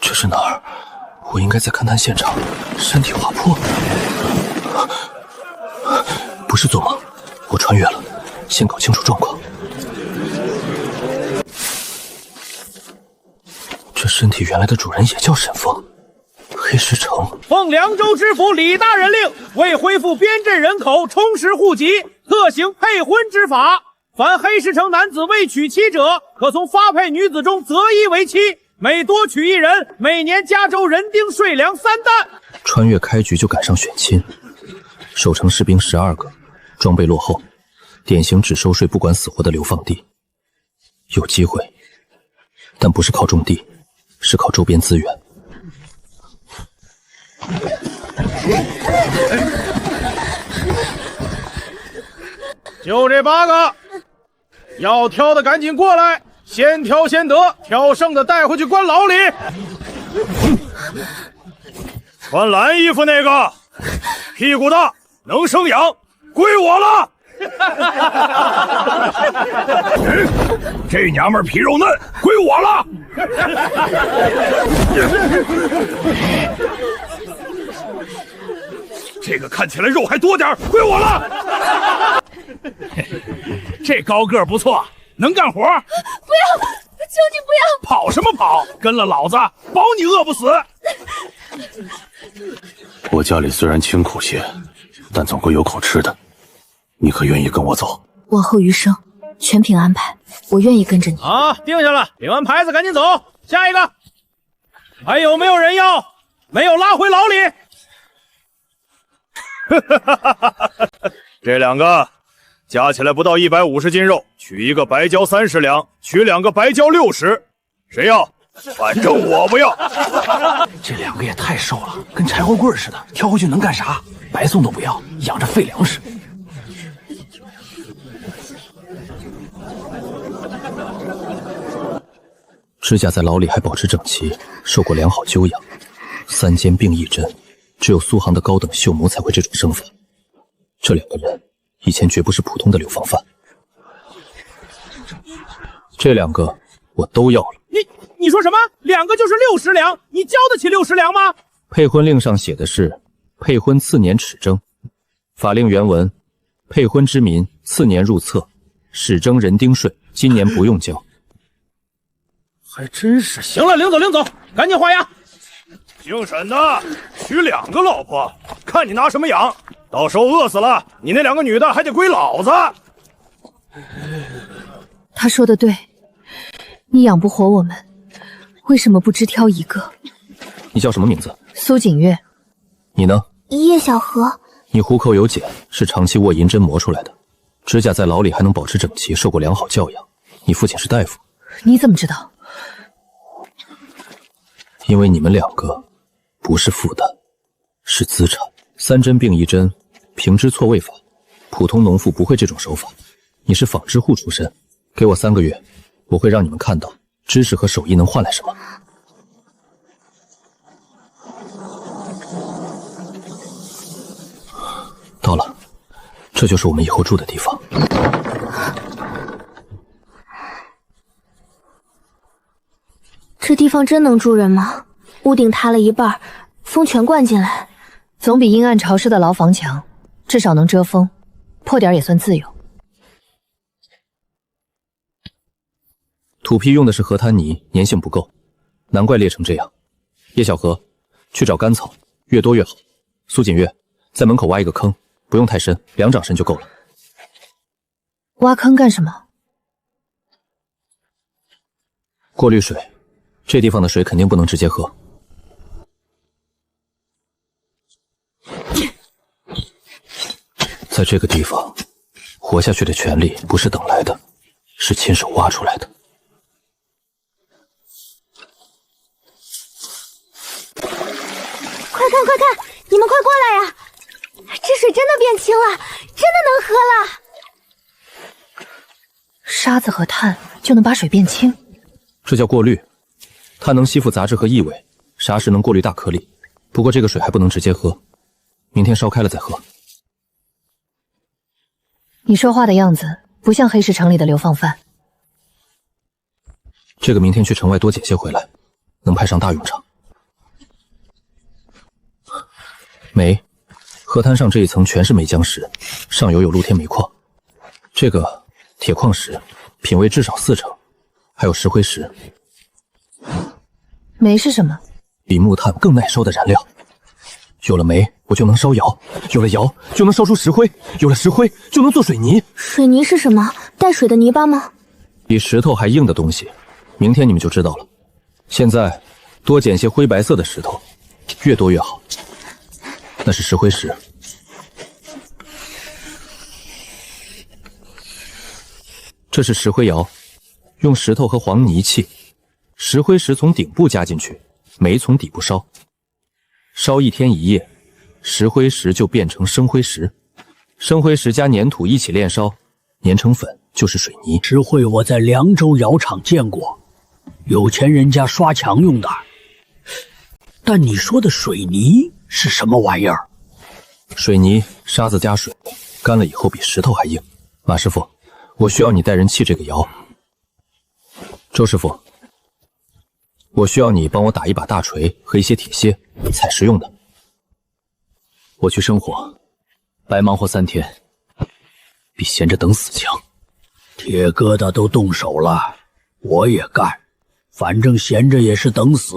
这是哪儿？我应该在勘探现场，山体滑坡。不是做梦，我穿越了，先搞清楚状况。这身体原来的主人也叫沈风，黑石城。奉凉州知府李大人令，为恢复边镇人口，充实户籍，特行配婚之法。凡黑石城男子未娶妻者，可从发配女子中择一为妻。每多娶一人，每年加州人丁税粮3担。穿越开局就赶上选亲，守城士兵12个，装备落后，典型只收税不管死活的流放地。有机会，但不是靠种地，是靠周边资源。就这8个，要挑的赶紧过来。先挑先得，挑剩的带回去关牢里。穿蓝衣服那个，屁股大，能生养，归我了。这娘们皮肉嫩，归我了。这个看起来肉还多点，归我了。这高个不错。能干活？不要！求你不要！跑什么跑？跟了老子，保你饿不死！我家里虽然清苦些，但总归有口吃的。你可愿意跟我走？往后余生，全凭安排。我愿意跟着你。啊，定下了，领完牌子赶紧走。下一个，还有没有人要？没有拉回牢里。这2个。加起来不到150斤肉，取一个白胶30两，取2个白胶60，谁要？反正我不要。这2个也太瘦了，跟柴火棍似的，挑回去能干啥？白送都不要，养着废粮食。指甲在牢里还保持整齐，受过良好灸养，3尖并1针，只有苏杭的高等秀模才会这种生法。这2个人。以前绝不是普通的流放犯，这2个我都要了。你说什么？2个就是60两，你交得起60两吗？配婚令上写的是配婚次年齿征，法令原文：配婚之民次年入册，始征人丁税，今年不用交。还真是。行了，领走，赶紧画押。姓沈的娶2个老婆，看你拿什么养。到时候饿死了，你那2个女的还得归老子。他说的对，你养不活我们，为什么不只挑1个？你叫什么名字？苏锦月。你呢？叶小荷。你虎口有茧，是长期卧银针磨出来的，指甲在牢里还能保持整齐，受过良好教养。你父亲是大夫。你怎么知道？因为你们2个不是负担，是资产。3针并1针，平支错位法，普通农妇不会这种手法。你是纺织户出身，给我3个月，我会让你们看到知识和手艺能换来什么。到了，这就是我们以后住的地方。这地方真能住人吗？屋顶塌了一半，风全灌进来。总比阴暗潮湿的牢房强，至少能遮风，破点也算自由。土坯用的是河滩泥，粘性不够，难怪裂成这样。叶小荷，去找干草，越多越好。苏锦月，在门口挖一个坑，不用太深，2掌深就够了。挖坑干什么？过滤水，这地方的水肯定不能直接喝。在这个地方，活下去的权利不是等来的，是亲手挖出来的。快看快看，你们快过来呀！这水真的变清了，真的能喝了。沙子和碳就能把水变清？这叫过滤，它能吸附杂质和异味，砂石能过滤大颗粒。不过这个水还不能直接喝，明天烧开了再喝。你说话的样子不像黑石城里的流放犯。这个明天去城外多捡些回来，能派上大用场。煤，河滩上这一层全是煤浆石，上游有露天煤矿。这个铁矿石，品位至少4成，还有石灰石。煤是什么？比木炭更耐烧的燃料。有了煤，我就能烧窑；有了窑，就能烧出石灰；有了石灰，就能做水泥。水泥是什么？带水的泥巴吗？比石头还硬的东西，明天你们就知道了。现在多捡些灰白色的石头，越多越好。那是石灰石。这是石灰窑，用石头和黄泥砌，石灰石从顶部加进去，煤从底部烧。烧1天1夜，石灰石就变成生灰石，生灰石加粘土一起炼烧，粘成粉就是水泥。石灰我在凉州窑厂见过，有钱人家刷墙用的。但你说的水泥是什么玩意儿？水泥沙子加水，干了以后比石头还硬。马师傅，我需要你带人砌这个窑。周师傅，我需要你帮我打一把大锤和一些铁楔，采石用的。我去生火，白忙活3天，比闲着等死强。铁疙瘩都动手了，我也干，反正闲着也是等死。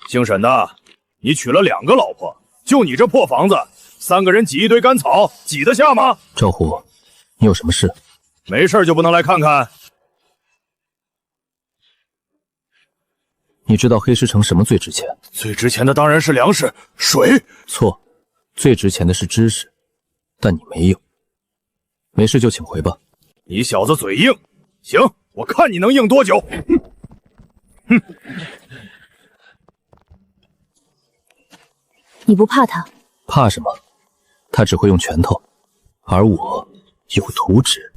姓沈的，你娶了2个老婆，就你这破房子，3个人挤一堆干草，挤得下吗？赵虎，你有什么事？没事就不能来看看？你知道黑石城什么最值钱？最值钱的当然是粮食、水。错，最值钱的是知识，但你没有。没事就请回吧。你小子嘴硬，行，我看你能硬多久。哼！你不怕他？怕什么？他只会用拳头，而我有图纸。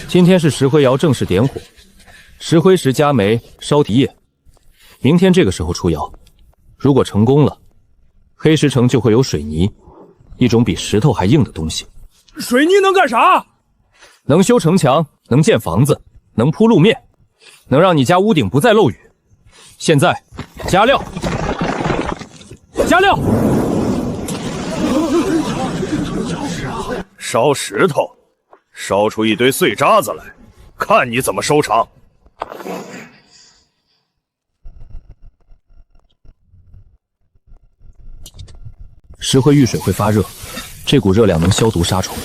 今天是石灰窑正式点火，石灰石加煤烧1夜，明天这个时候出窑。如果成功了，黑石城就会有水泥，一种比石头还硬的东西。水泥能干啥？能修城墙，能建房子，能铺路面，能让你家屋顶不再漏雨。现在加料，加料！烧石头，烧出一堆碎渣子来，看你怎么收场。石灰遇水会发热，这股热量能消毒杀虫。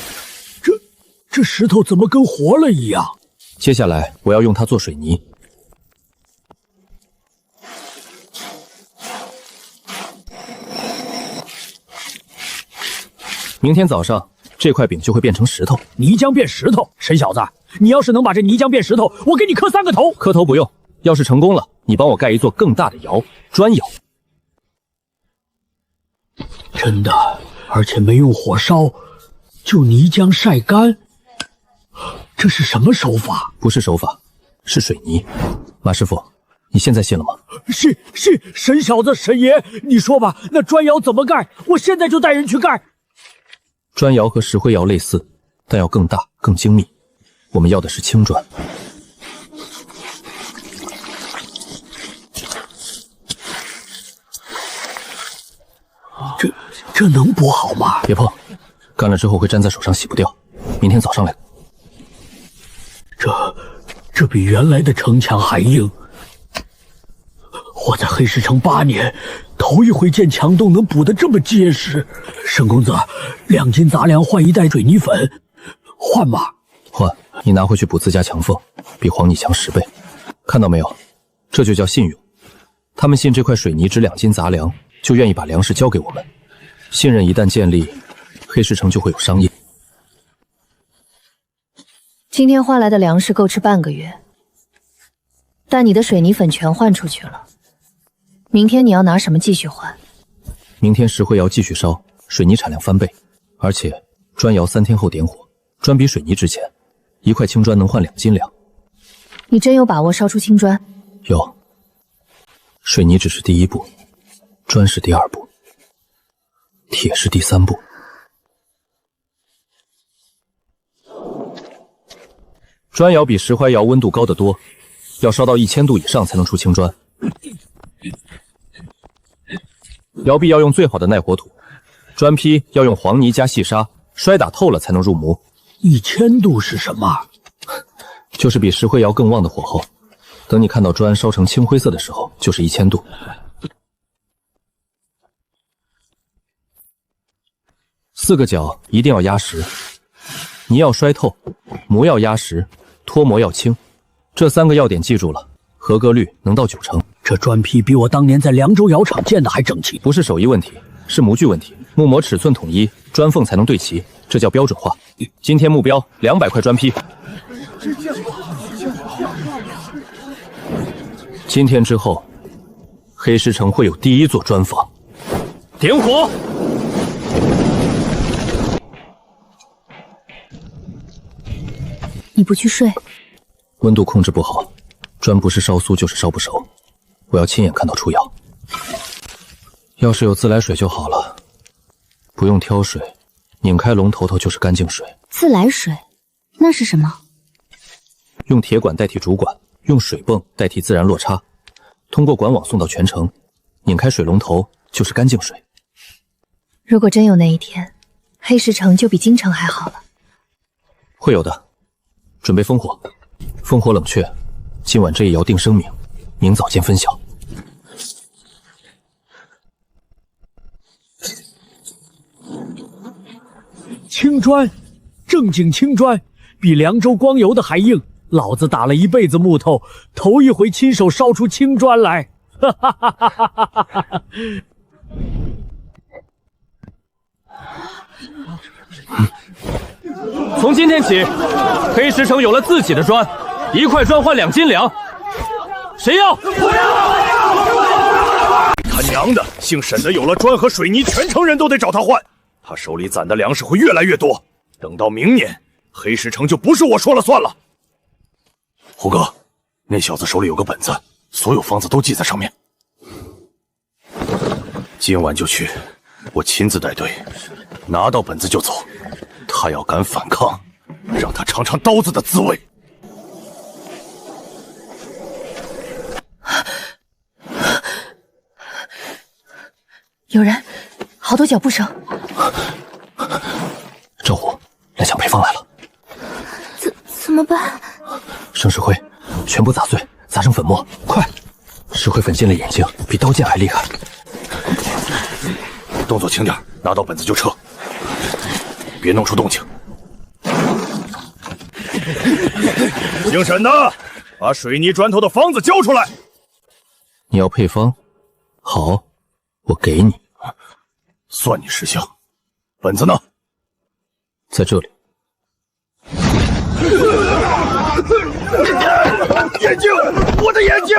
这石头怎么跟活了一样？接下来我要用它做水泥。明天早上这块饼就会变成石头。泥浆变石头，沈小子，你要是能把这泥浆变石头，我给你磕3个头。磕头不用，要是成功了，你帮我盖一座更大的窑，砖窑。真的，而且没用火烧，就泥浆晒干。这是什么手法？不是手法，是水泥。马师傅，你现在信了吗？是，沈小子，沈爷，你说吧，那砖窑怎么盖？我现在就带人去盖。砖窑和石灰窑类似，但要更大、更精密。我们要的是青砖。这能补好吗？别碰，干了之后会粘在手上，洗不掉。明天早上来。这比原来的城墙还硬。我在黑石城8年，头一回见墙洞能补得这么结实。沈公子，2斤杂粮换1袋水泥粉，换吗？换，你拿回去补自家墙缝，比黄泥强10倍。看到没有？这就叫信用。他们信这块水泥值2斤杂粮，就愿意把粮食交给我们。信任一旦建立，黑石城就会有商业。今天换来的粮食够吃半个月，但你的水泥粉全换出去了。明天你要拿什么继续换？明天石灰窑继续烧，水泥产量翻倍，而且砖窑3天后点火，砖比水泥值钱，1块青砖能换2斤粮。你真有把握烧出青砖？有，水泥只是第一步，砖是第2步，铁是第3步。砖窑比石灰窑温度高得多，要烧到1000度以上才能出青砖。窑壁要用最好的耐火土，砖坯要用黄泥加细沙，摔打透了才能入模。1000度是什么？就是比石灰窑更旺的火候。等你看到砖烧成青灰色的时候，就是1000度。4个角一定要压实，泥要摔透，模要压实，脱模要轻。这3个要点记住了，合格率能到90%。这砖坯比我当年在凉州窑厂建的还整齐。不是手艺问题，是模具问题。木模尺寸统一，砖缝才能对齐，这叫标准化。今天目标200块砖坯。今天之后，黑石城会有第1座砖房。点火！你不去睡？温度控制不好，砖不是烧酥就是烧不熟。我要亲眼看到出窑。要是有自来水就好了，不用挑水，拧开龙头就是干净水。自来水，那是什么？用铁管代替主管，用水泵代替自然落差，通过管网送到全城。拧开水龙头就是干净水。如果真有那一天，黑石城就比京城还好了。会有的。准备烽火，烽火冷却。今晚这一窑定声明，明早见分晓。青砖，正经青砖，比凉州光油的还硬。老子打了一辈子木头，头一回亲手烧出青砖来。哈哈哈哈哈哈！从今天起，黑石城有了自己的砖，1块砖换2斤粮。谁要？他娘的，姓沈的有了砖和水泥，全城人都得找他换。他手里攒的粮食会越来越多，等到明年，黑石城就不是我说了算了。胡哥，那小子手里有个本子，所有方子都记在上面。今晚就去，我亲自带队，拿到本子就走。他要敢反抗，让他尝尝刀子的滋味。有人，好多脚步声。赵虎，来抢配方来了。怎么办？生石灰，全部砸碎，砸成粉末，快！石灰粉进了眼睛，比刀剑还厉害。动作轻点，拿到本子就撤，别弄出动静。姓沈的，把水泥砖头的方子交出来。你要配方？好，我给你。算你识相。本子呢？在这里。眼睛，我的眼睛，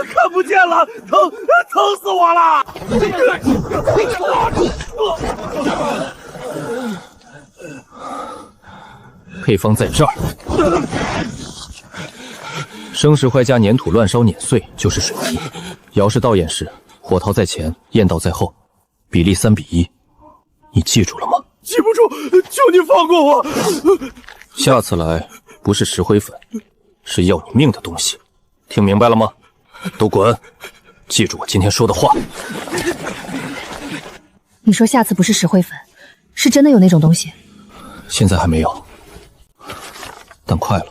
看不见了，疼死我了！配方在这儿。生石灰加粘土乱烧碾碎就是水泥。窑是倒验式，火陶在前，验道在后，比例3比1。你记住了吗？记不住，求你放过我。下次来不是石灰粉，是要你命的东西，听明白了吗？都滚！记住我今天说的话。你说下次不是石灰粉，是真的有那种东西？现在还没有，但快了。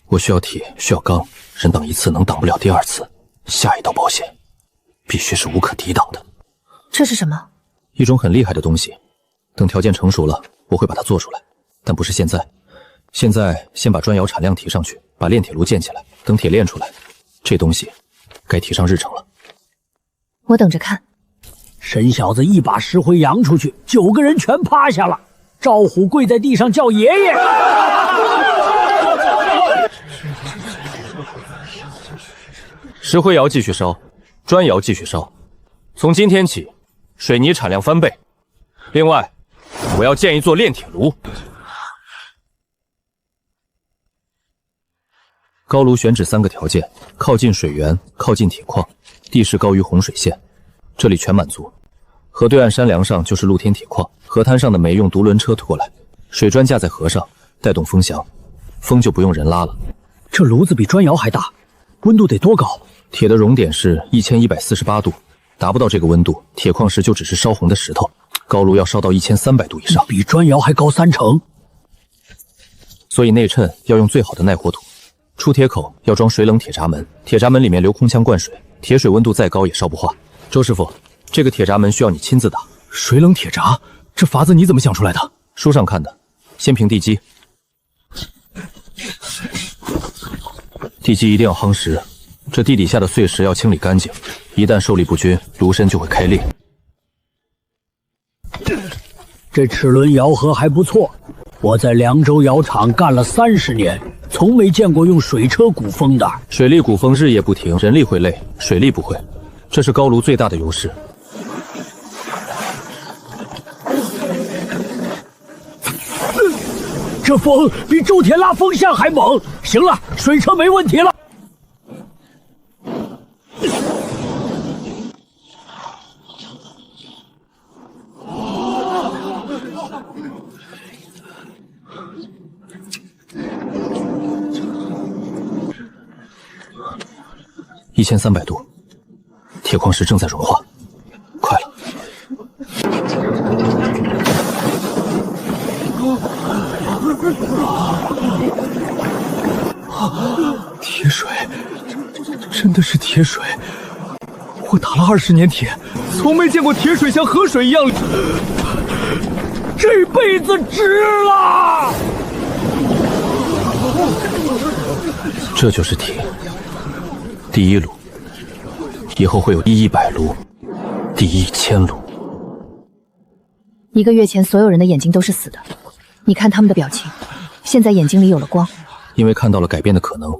我需要铁，需要钢，人挡一次能挡不了第2次，下一道保险必须是无可抵挡的。这是什么？一种很厉害的东西，等条件成熟了，我会把它做出来，但不是现在。现在先把砖窑产量提上去，把炼铁炉建起来，等铁炼出来，这东西该提上日程了。我等着看。沈小子一把石灰扬出去，9个人全趴下了。赵虎跪在地上叫爷爷。石灰窑继续烧，砖窑继续烧。从今天起，水泥产量翻倍。另外，我要建一座炼铁炉。高炉选址3个条件：靠近水源，靠近铁矿，地势高于洪水线。这里全满足。河对岸山梁上就是露天铁矿，河滩上的煤用独轮车推过来，水砖架在河上，带动风翔，风就不用人拉了。这炉子比砖窑还大，温度得多高？铁的熔点是1148度，达不到这个温度，铁矿石就只是烧红的石头。高炉要烧到1300度以上，比砖窑还高3成。所以内衬要用最好的耐火土。出铁口要装水冷铁闸门，铁闸门里面留空腔灌水，铁水温度再高也烧不化。周师傅，这个铁闸门需要你亲自打。水冷铁闸，这法子你怎么想出来的？书上看的。先平地基，地基一定要夯实，这地底下的碎石要清理干净，一旦受力不均，炉身就会开裂。这齿轮窑河还不错，我在凉州窑厂干了30年，从没见过用水车鼓风的。水力鼓风日夜不停，人力会累，水力不会，这是高炉最大的优势。这风比周天拉风扇还猛。行了，水车没问题了。1300度，铁矿石正在融化，快了。铁水，真的是铁水！我打了20年铁，从没见过铁水像河水一样，这辈子值了！这就是铁，第1炉，以后会有第100炉，第1000炉。1个月前，所有人的眼睛都是死的，你看他们的表情，现在眼睛里有了光。因为看到了改变的可能，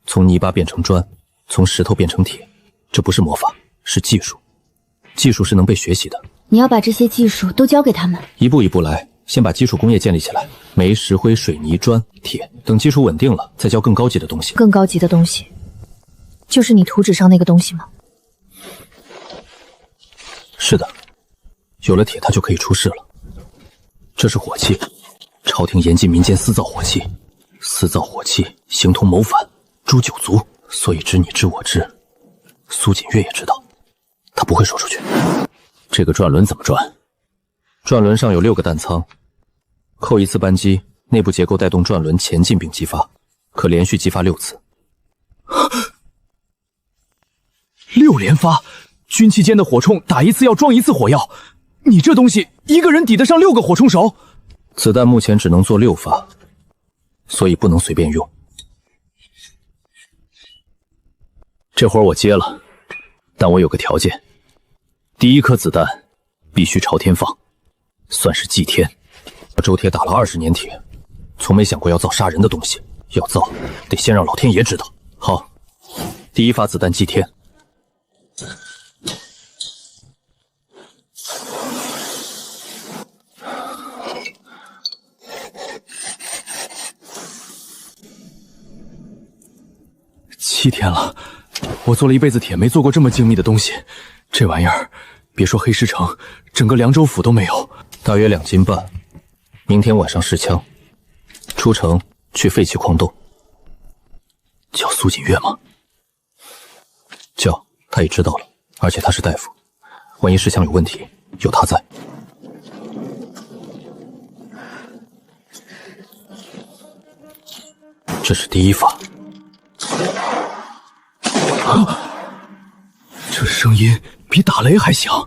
从泥巴变成砖，从石头变成铁，这不是魔法，是技术。技术是能被学习的。你要把这些技术都教给他们，一步一步来，先把基础工业建立起来，煤、石灰、水泥、砖、铁，等基础稳定了，再教更高级的东西。更高级的东西，就是你图纸上那个东西吗？是的，有了铁，它就可以出世了。这是火器，朝廷严禁民间私造火器，私造火器形同谋反，诛九族。所以知你知我知，苏锦月也知道，他不会说出去。这个转轮怎么转？转轮上有6个弹仓，扣1次扳机，内部结构带动转轮前进并激发，可连续激发6次。6连发，军期间的火铳打1次要装1次火药，你这东西一个人抵得上6个火铳手？子弹目前只能做6发，所以不能随便用。这活我接了，但我有个条件，第1颗子弹必须朝天放，算是祭天。周铁打了20年铁，从没想过要造杀人的东西，要造得先让老天爷知道。好，第1发子弹祭天。7天了，我做了一辈子铁，没做过这么精密的东西。这玩意儿，别说黑石城，整个凉州府都没有。大约2斤半。明天晚上试枪，出城去废弃矿洞。叫苏锦月吗？叫，他也知道了，而且他是大夫，万一试枪有问题，有他在。这是第1发。这声音比打雷还响，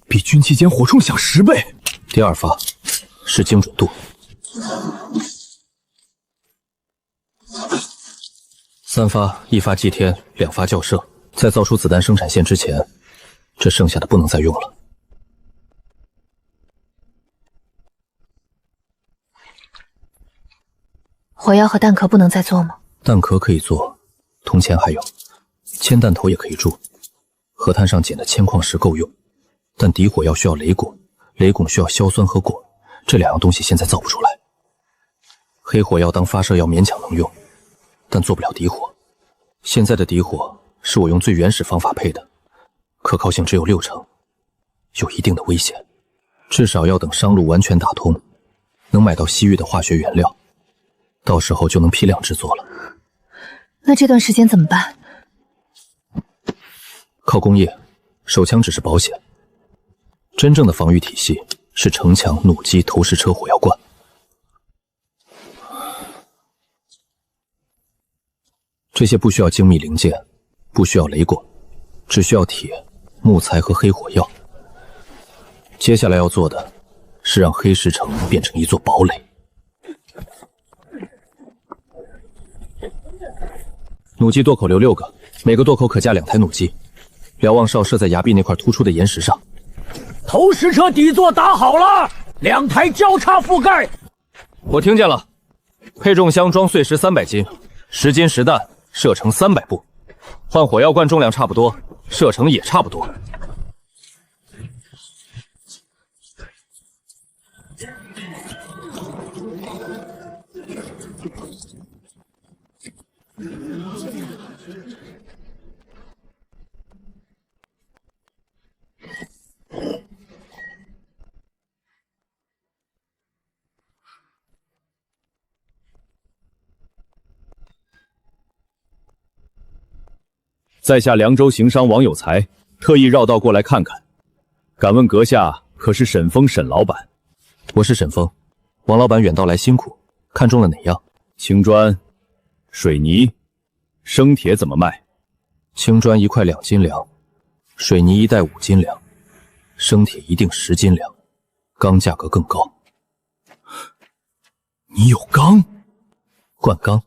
比军期间火铳响10倍。第2发是精准度。3发，1发祭天，2发校射。在造出子弹生产线之前，这剩下的不能再用了。火药和弹壳不能再做吗？弹壳可以做，铜钱还有，铅弹头也可以铸。河滩上捡的铅矿石够用，但底火药需要雷汞，雷汞需要硝酸和汞，这2样东西现在造不出来。黑火药当发射药勉强能用，但做不了底火。现在的底火是我用最原始方法配的，可靠性只有60%，有一定的危险，至少要等商路完全打通，能买到西域的化学原料，到时候就能批量制作了。那这段时间怎么办？靠工业，手枪只是保险，真正的防御体系是城墙、弩机、投石车、火药罐。这些不需要精密零件，不需要雷管，只需要铁、木材和黑火药。接下来要做的是让黑石城变成一座堡垒。弩机垛口留6个，每个垛口可架2台弩机。瞭望哨设在崖壁那块突出的岩石上。投石车底座打好了，2台交叉覆盖。我听见了。配重箱装碎石300斤，10斤实弹，射程300步。换火药罐重量差不多，射程也差不多。在下凉州行商王有才，特意绕道过来看看。敢问阁下可是沈峰沈老板？我是沈峰，王老板远道来辛苦，看中了哪样？青砖、水泥、生铁怎么卖？青砖1块2斤两，水泥1袋5斤两，生铁一定10斤两，钢价格更高。你有钢？灌钢。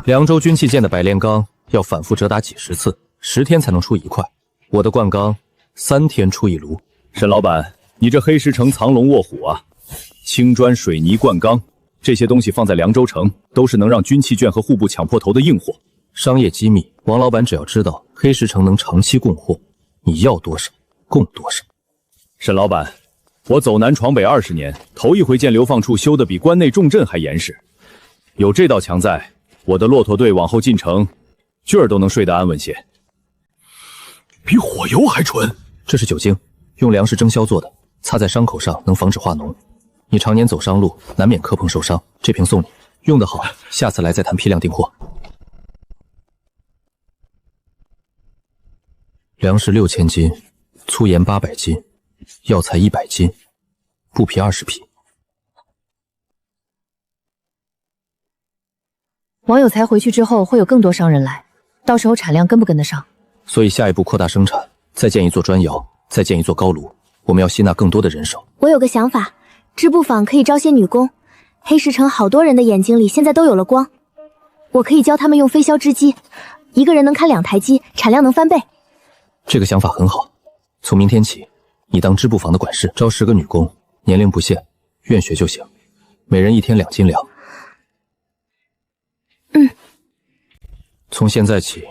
凉州军器件的百炼钢要反复折打几10次，10天才能出1块。我的灌钢3天出1炉。沈老板，你这黑石城藏龙卧虎啊！青砖、水泥、灌钢这些东西放在凉州城，都是能让军器卷和户部抢破头的硬货。商业机密，王老板只要知道黑石城能长期供货，你要多少供多少。沈老板，我走南闯北20年，头一回见流放处修得比关内重镇还严实。有这道墙在，我的骆驼队往后进城，军儿都能睡得安稳些。比火油还纯。这是酒精，用粮食蒸销做的，擦在伤口上能防止化脓。你常年走商路，难免磕碰受伤，这瓶送你，用得好，下次来再谈批量订货。粮食6000斤，粗盐800斤，药材100斤，布匹20匹。王有才回去之后会有更多商人来，到时候产量跟不跟得上？所以下一步扩大生产，再建一座砖窑，再建一座高炉。我们要吸纳更多的人手。我有个想法，织布坊可以招些女工。黑石城好多人的眼睛里现在都有了光，我可以教他们用飞箫织机，一个人能看2台机，产量能翻倍。这个想法很好。从明天起，你当织布坊的管事，招10个女工，年龄不限，愿学就行，每人1天2斤粮。从现在起，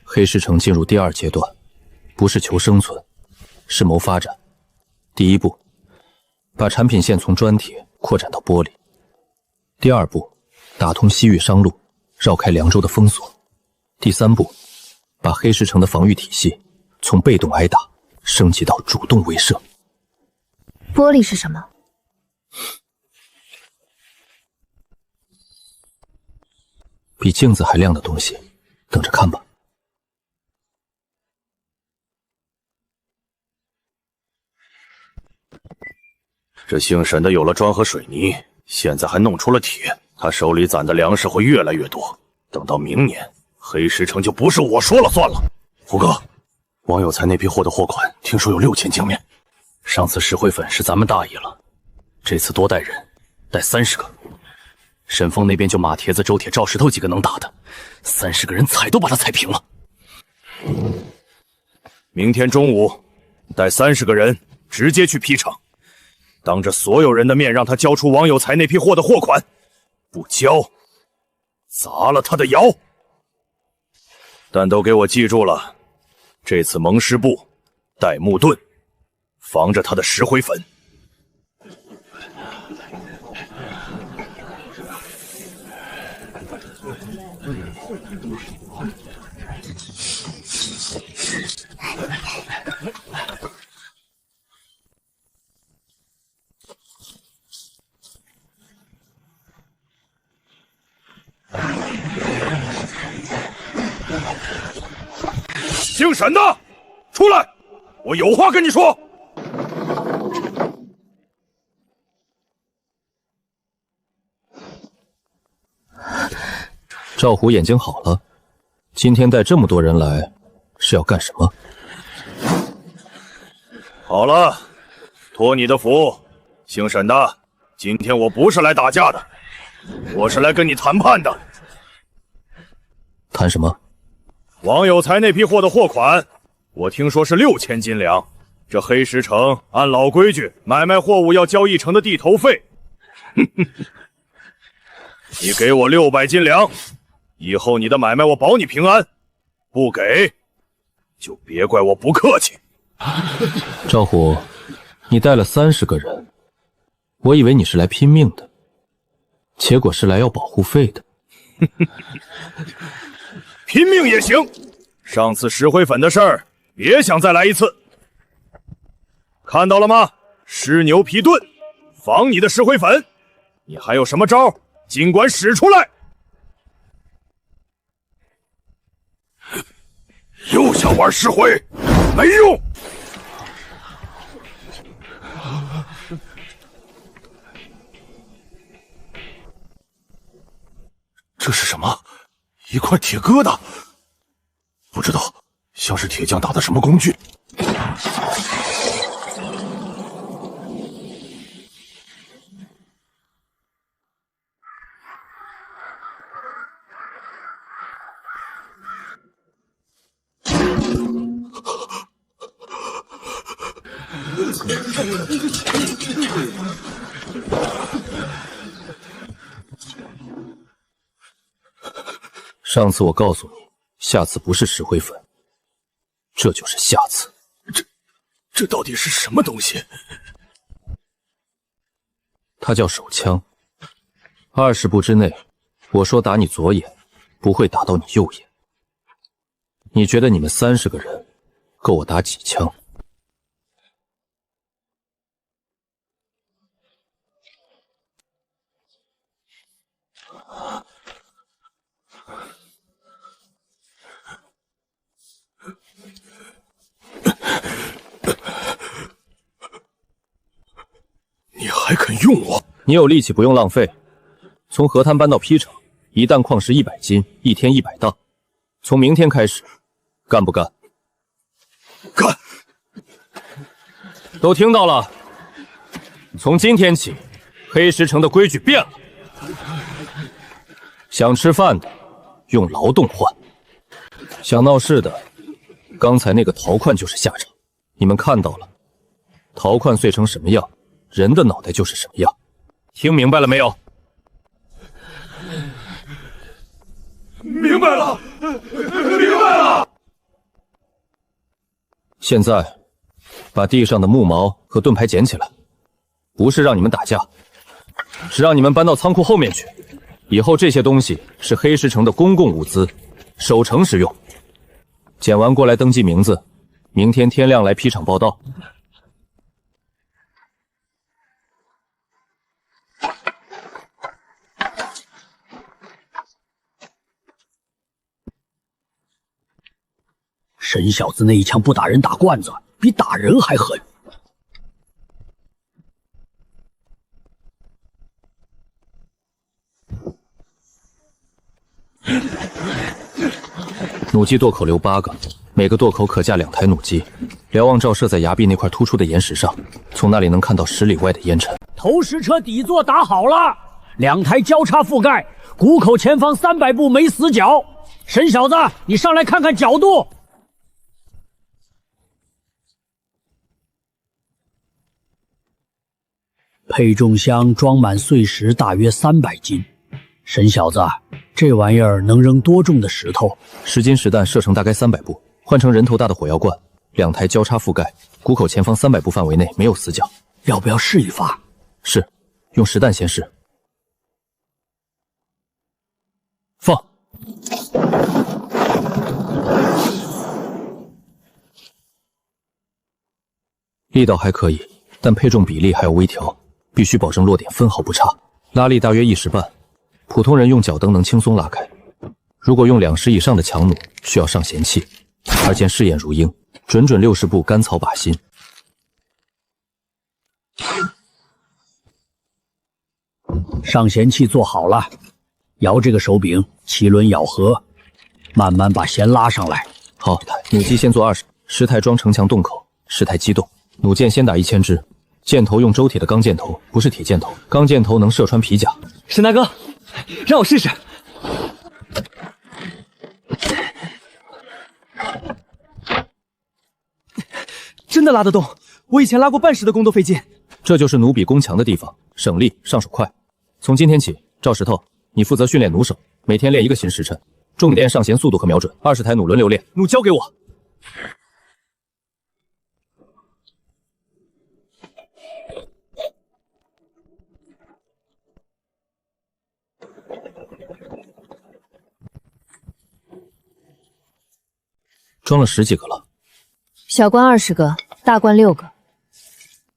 黑石城进入第2阶段，不是求生存，是谋发展。第一步，把产品线从砖铁扩展到玻璃；第2步，打通西域商路，绕开凉州的封锁；第3步，把黑石城的防御体系从被动挨打升级到主动威慑。玻璃是什么？比镜子还亮的东西，等着看吧。这姓沈的有了砖和水泥，现在还弄出了铁，他手里攒的粮食会越来越多。等到明年，黑石城就不是我说了算了。胡哥，王有才那批货的货款，听说有6000镜面。上次石灰粉是咱们大意了，这次多带人，带30个。沈峰那边就马帖子、周铁、赵石头几个能打的，30个人踩都把他踩平了。明天中午，带30个人直接去批场，当着所有人的面让他交出王有才那批货的货款，不交，砸了他的窑。但都给我记住了，这次蒙师部带木盾，防着他的石灰粉。姓沈的，出来！我有话跟你说。赵虎眼睛好了，今天带这么多人来是要干什么？好了，托你的福，姓沈的，今天我不是来打架的，我是来跟你谈判的。谈什么？王有才那批货的货款，我听说是6000斤粮。这黑石城按老规矩，买卖货物要交1成的地头费。你给我600斤粮，以后你的买卖我保你平安。不给，就别怪我不客气。赵虎，你带了30个人，我以为你是来拼命的，结果是来要保护费的。拼命也行，上次石灰粉的事儿，别想再来一次。看到了吗？狮牛皮盾，防你的石灰粉。你还有什么招，尽管使出来。又想玩石灰，没用。这是什么？一块铁疙瘩，不知道，像是铁匠打的什么工具。上次我告诉你，下次不是石灰粉，这就是下次。这到底是什么东西？它叫手枪。20步之内，我说打你左眼，不会打到你右眼。你觉得你们30个人够我打几枪？你还肯用我？你有力气不用浪费。从河滩搬到邳城，一担矿石100斤，一天100担。从明天开始，干不干？干！都听到了。从今天起，黑石城的规矩变了。想吃饭的，用劳动换；想闹事的，刚才那个陶罐就是下场。你们看到了，陶罐碎成什么样，人的脑袋就是什么样。听明白了没有？明白了，明白了。现在，把地上的木矛和盾牌捡起来，不是让你们打架，是让你们搬到仓库后面去。以后这些东西是黑石城的公共物资，守城时用。捡完过来登记名字，明天天亮来批场报到。沈小子那一枪不打人打罐子，比打人还狠。弩机垛口留8个，每个垛口可架2台弩机。瞭望罩设在崖壁那块突出的岩石上，从那里能看到10里外的烟尘。投石车底座打好了，2台交叉覆盖，谷口前方300步没死角。沈小子，你上来看看角度。配重箱装满碎石大约300斤。沈小子，这玩意儿能扔多重的石头？10斤实弹射程大概300步，换成人头大的火药罐，2台交叉覆盖，谷口前方300步范围内没有死角。要不要试一发？是，用实弹先试。放。力道还可以，但配重比例还要微调，必须保证落点分毫不差。拉力大约1时半，普通人用脚蹬能轻松拉开。如果用2时以上的强弩，需要上弦器。2件试验如鹰，准60步甘草靶心。上弦器做好了，摇这个手柄，7轮咬合，慢慢把弦拉上来。好，弩机先做20台装城墙洞口，10台机动。弩箭先打1000支，箭头用周铁的钢箭头，不是铁箭头。钢箭头能射穿皮甲。沈大哥，让我试试。真的拉得动，我以前拉过半时的弓都费劲。这就是弩比弓强的地方，省力，上手快。从今天起，赵石头，你负责训练弩手，每天练1个新时辰，重点上弦速度和瞄准。20台弩轮流练，弩交给我。装了10几个了，小罐20个，大罐6个，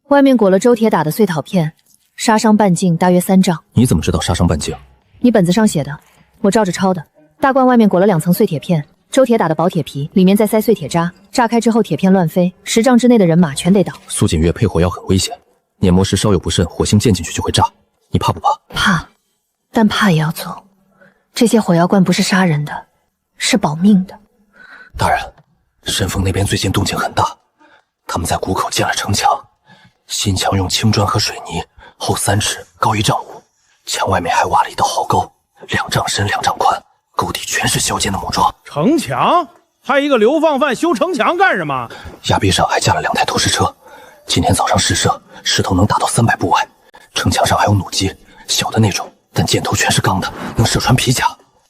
外面裹了周铁打的碎陶片，杀伤半径大约3丈。你怎么知道杀伤半径？你本子上写的，我照着抄的。大罐外面裹了2层碎铁片，周铁打的薄铁皮，里面再塞碎铁渣，炸开之后铁片乱飞，10丈之内的人马全得倒。苏锦月配火药很危险，碾磨时稍有不慎，火星溅进去就会炸。你怕不怕？怕，但怕也要做。这些火药罐不是杀人的，是保命的。大人，神峰那边最近动静很大，他们在谷口建了城墙，新墙用青砖和水泥，厚3尺，高1丈5，墙外面还挖了一道壕沟，2丈深2丈宽，沟底全是削尖的木桩。城墙？派一个流放犯修城墙干什么？崖壁上还架了2台投石车，今天早上试射，石头能打到300步外。城墙上还有弩机，小的那种，但箭头全是钢的，能射穿皮甲。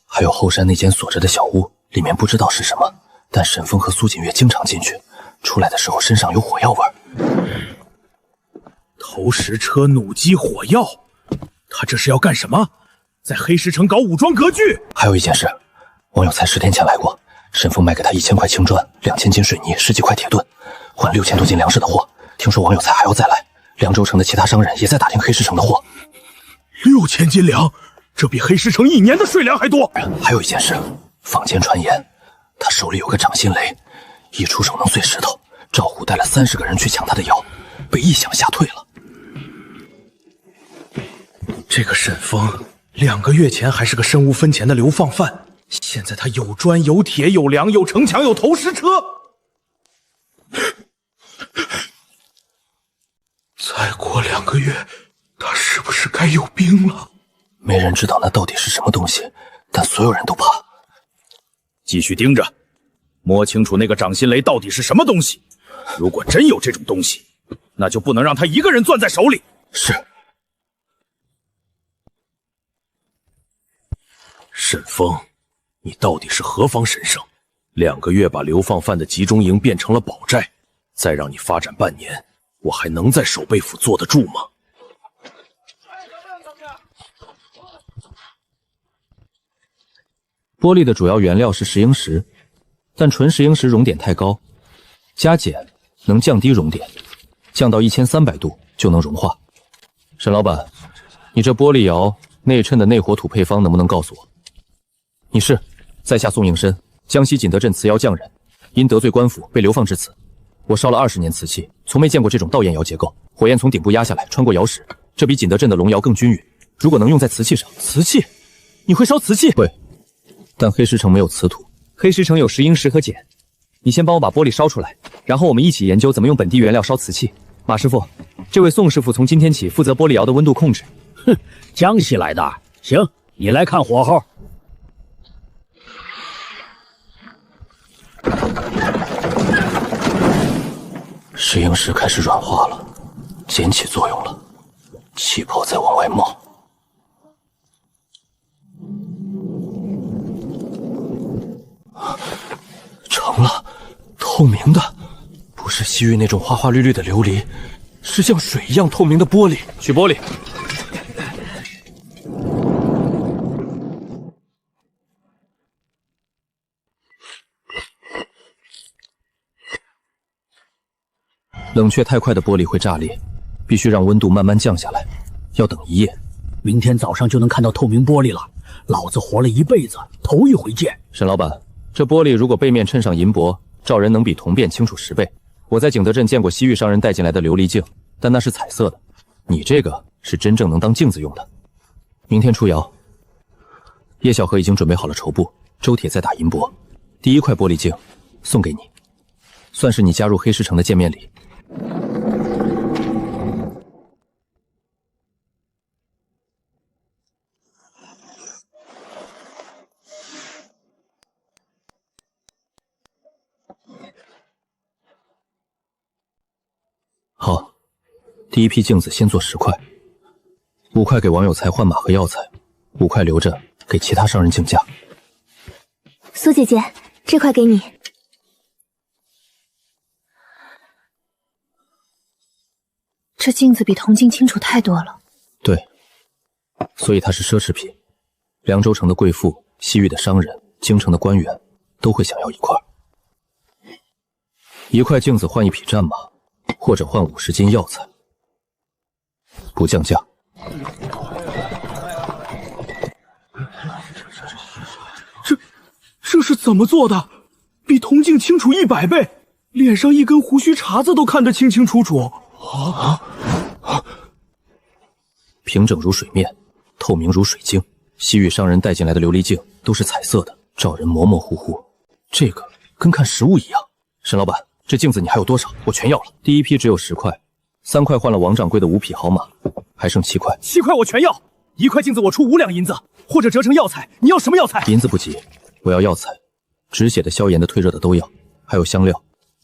还有后山那间锁着的小屋，里面不知道是什么，但沈峰和苏锦月经常进去，出来的时候身上有火药味儿。投石车、弩机、火药，他这是要干什么？在黑石城搞武装割据？还有一件事，王有才10天前来过，沈峰卖给他1000块青砖、2000斤水泥、10几块铁盾，换6000多斤粮食的货。听说王有才还要再来，凉州城的其他商人也在打听黑石城的货。6000斤粮，这比黑石城1年的税粮还多。还有一件事，坊间传言，他手里有个掌心雷，一出手能碎石头。赵虎带了30个人去抢他的窑，被一响吓退了。这个沈峰2个月前还是个身无分钱的流放犯，现在他有砖有铁有粮有城墙有投石车。再过2个月，他是不是该有兵了？没人知道那到底是什么东西，但所有人都怕。继续盯着，摸清楚那个掌心雷到底是什么东西。如果真有这种东西，那就不能让他一个人攥在手里。是。沈峰，你到底是何方神圣？2个月把流放犯的集中营变成了宝寨，再让你发展半年，我还能在守备府坐得住吗？玻璃的主要原料是石英石，但纯石英石熔点太高，加碱能降低熔点，降到1300度就能融化。沈老板，你这玻璃窑内衬的内火土配方能不能告诉我？你是在下宋应申，江西锦德镇瓷窑匠人，因得罪官府被流放至此。我烧了20年瓷器，从没见过这种倒焰窑结构，火焰从顶部压下来，穿过窑室，这比锦德镇的龙窑更均匀。如果能用在瓷器上，瓷器？你会烧瓷器？会，但黑石城没有瓷土，黑石城有石英石和碱。你先帮我把玻璃烧出来，然后我们一起研究怎么用本地原料烧瓷器。马师傅，这位宋师傅从今天起负责玻璃窑的温度控制。哼，江西来的，行，你来看火候。石英石开始软化了，碱起作用了，气泡在往外冒。成了，透明的，不是西域那种花花绿绿的琉璃，是像水一样透明的玻璃。取玻璃。冷却太快的玻璃会炸裂，必须让温度慢慢降下来，要等1夜。明天早上就能看到透明玻璃了。老子活了一辈子，头一回见。沈老板，这玻璃如果背面衬上银箔，照人能比铜变清楚10倍。我在景德镇见过西域商人带进来的琉璃镜，但那是彩色的，你这个是真正能当镜子用的。明天出窑，叶小河已经准备好了绸布，周铁再打银箔，第1块玻璃镜送给你，算是你加入黑石城的见面礼。好，第1批镜子先做10块，5块给王有才换马和药材，5块留着给其他商人竞价。苏姐姐，这块给你。这镜子比铜镜清楚太多了。对，所以它是奢侈品。凉州城的贵妇、西域的商人、京城的官员都会想要1块。1块镜子换1匹战马，或者换50斤药材，不降价。这是怎么做的？比铜镜清楚100倍，脸上一根胡须茬子都看得清清楚楚。平整如水面，透明如水晶。西域商人带进来的琉璃镜都是彩色的，照人模模糊糊。这个跟看实物一样。沈老板，这镜子你还有多少？我全要了。第1批只有10块，3块换了王掌柜的5匹好马，还剩7块。7块我全要，1块镜子我出5两银子，或者折成药材。你要什么药材？银子不急，我要药材，止血的、消炎的、退热的都要，还有香料，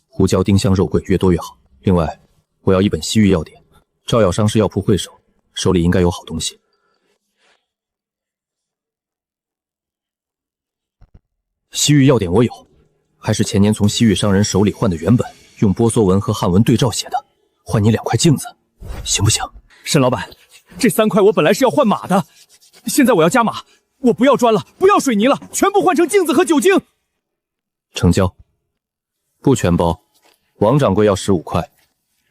胡椒、丁香、肉桂，越多越好。另外，我要1本西域药典，赵药商是药铺会首，手里应该有好东西。西域药典我有，还是前年从西域商人手里换的原本，用波梭文和汉文对照写的，换你2块镜子，行不行？沈老板，这3块我本来是要换马的，现在我要加码，我不要砖了，不要水泥了，全部换成镜子和酒精。成交。不全包，王掌柜要15块，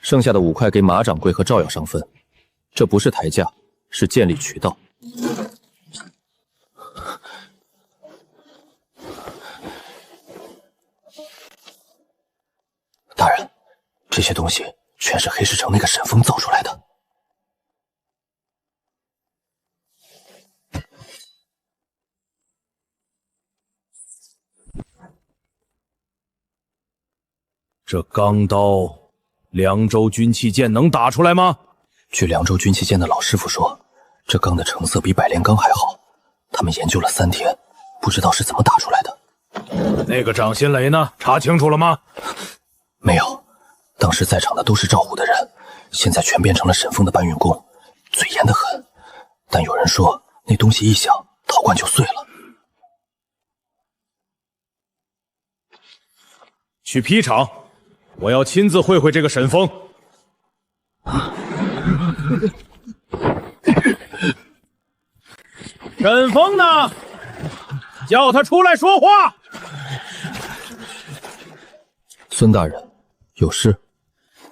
剩下的5块给马掌柜和赵药商分。这不是抬价，是建立渠道。大人，这些东西全是黑石城那个沈峰造出来的。这钢刀，凉州军器剑能打出来吗？据凉州军器剑的老师傅说，这钢的成色比百炼钢还好，他们研究了3天，不知道是怎么打出来的。那个掌心雷呢？查清楚了吗？没有，当时在场的都是赵虎的人，现在全变成了沈峰的搬运工，嘴严得很。但有人说那东西一响，陶罐就碎了。去劈场，我要亲自会会这个沈峰。沈峰呢？叫他出来说话。孙大人，有事？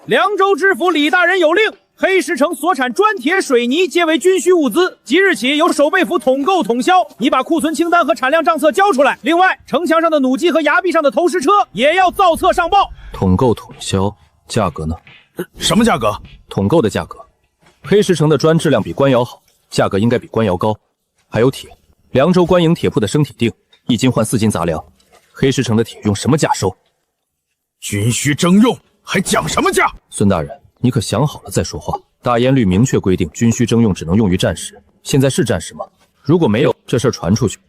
凉州知府李大人有令，黑石城所产砖铁水泥皆为军需物资，即日起由守备府统购统销。你把库存清单和产量账册交出来。另外，城墙上的弩机和崖壁上的投石车也要造册上报。统购统销，价格呢？什么价格？统购的价格。黑石城的砖质量比官窑好，价格应该比官窑高。还有铁，凉州官营铁铺的生铁锭，1斤换4斤杂粮。黑石城的铁用什么价收？军需征用，还讲什么价？孙大人，你可想好了再说话。大烟律明确规定，军需征用只能用于战时。现在是战时吗？如果没有，这事儿传出去，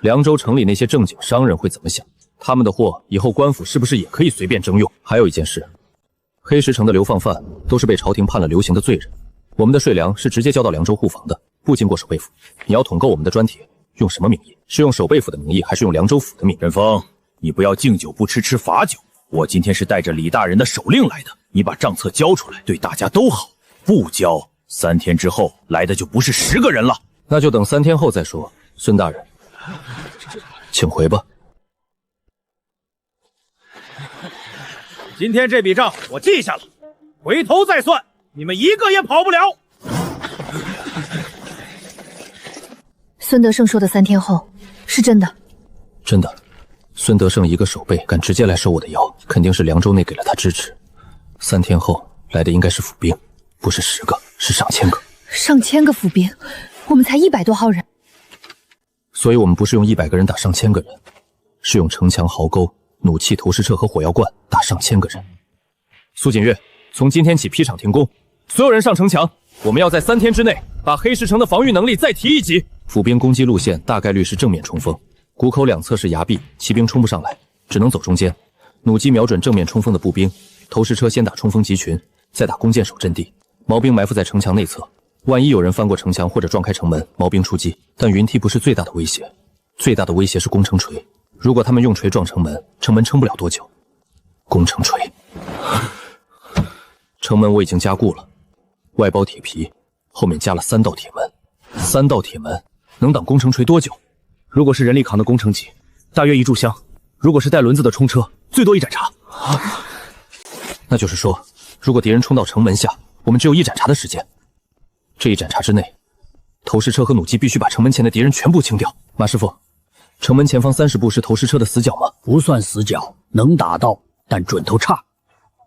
凉州城里那些正经商人会怎么想？他们的货以后官府是不是也可以随便征用？还有一件事，黑石城的流放犯都是被朝廷判了流刑的罪人，我们的税粮是直接交到凉州户房的，不经过守备府。你要统购我们的砖铁，用什么名义？是用守备府的名义，还是用凉州府的名义？沈峰，你不要敬酒不吃吃罚酒。我今天是带着李大人的手令来的，你把账册交出来，对大家都好。不交，3天之后来的就不是10个人了。那就等3天后再说。孙大人，请回吧。今天这笔账我记下了，回头再算，你们一个也跑不了。孙德胜说的3天后是真的？真的。孙德胜一个守备敢直接来收我的妖，肯定是凉州内给了他支持。3天后来的应该是府兵，不是10个，是上千个。上千个府兵，我们才100多号人。所以我们不是用100个人打上千个人，是用城墙、壕沟、弩气、投石车和火药罐打上千个人。苏锦月，从今天起劈场停工，所有人上城墙，我们要在3天之内把黑石城的防御能力再提1级。府兵攻击路线大概率是正面冲锋，谷口两侧是崖壁，骑兵冲不上来，只能走中间。弩机瞄准正面冲锋的步兵，投石车先打冲锋集群，再打弓箭手阵地。毛兵埋伏在城墙内侧，万一有人翻过城墙或者撞开城门，毛兵出击。但云梯不是最大的威胁，最大的威胁是攻城锤。如果他们用锤撞城门，城门撑不了多久。攻城锤，城门我已经加固了，外包铁皮，后面加了3道铁门。3道铁门能挡攻城锤多久？如果是人力扛的工程机，大约1炷香；如果是带轮子的冲车，最多1盏茶。那就是说，如果敌人冲到城门下，我们只有1盏茶的时间。这1盏茶之内，投石车和弩机必须把城门前的敌人全部清掉。马师傅，城门前方30步是投石车的死角吗？不算死角，能打到，但准头差。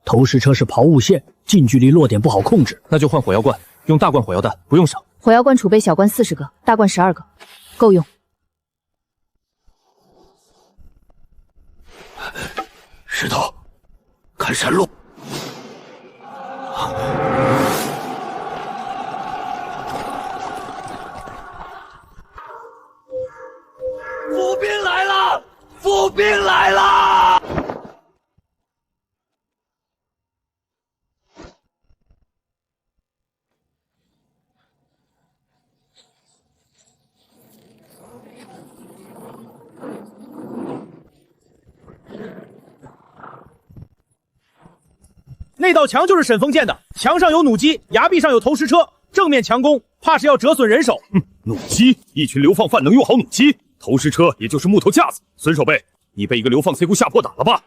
投石车是抛物线，近距离落点不好控制。那就换火药罐，用大罐火药弹，不用省。火药罐储备小罐40个，大罐12个，够用。石头，看山路。府兵来了！府兵来了！那道墙就是沈峰建的，墙上有弩机，崖壁上有投石车，正面强攻，怕是要折损人手。弩机，一群流放犯能用好弩机？投石车也就是木头架子。孙守备，你被一个流放贼窟吓破胆了吧？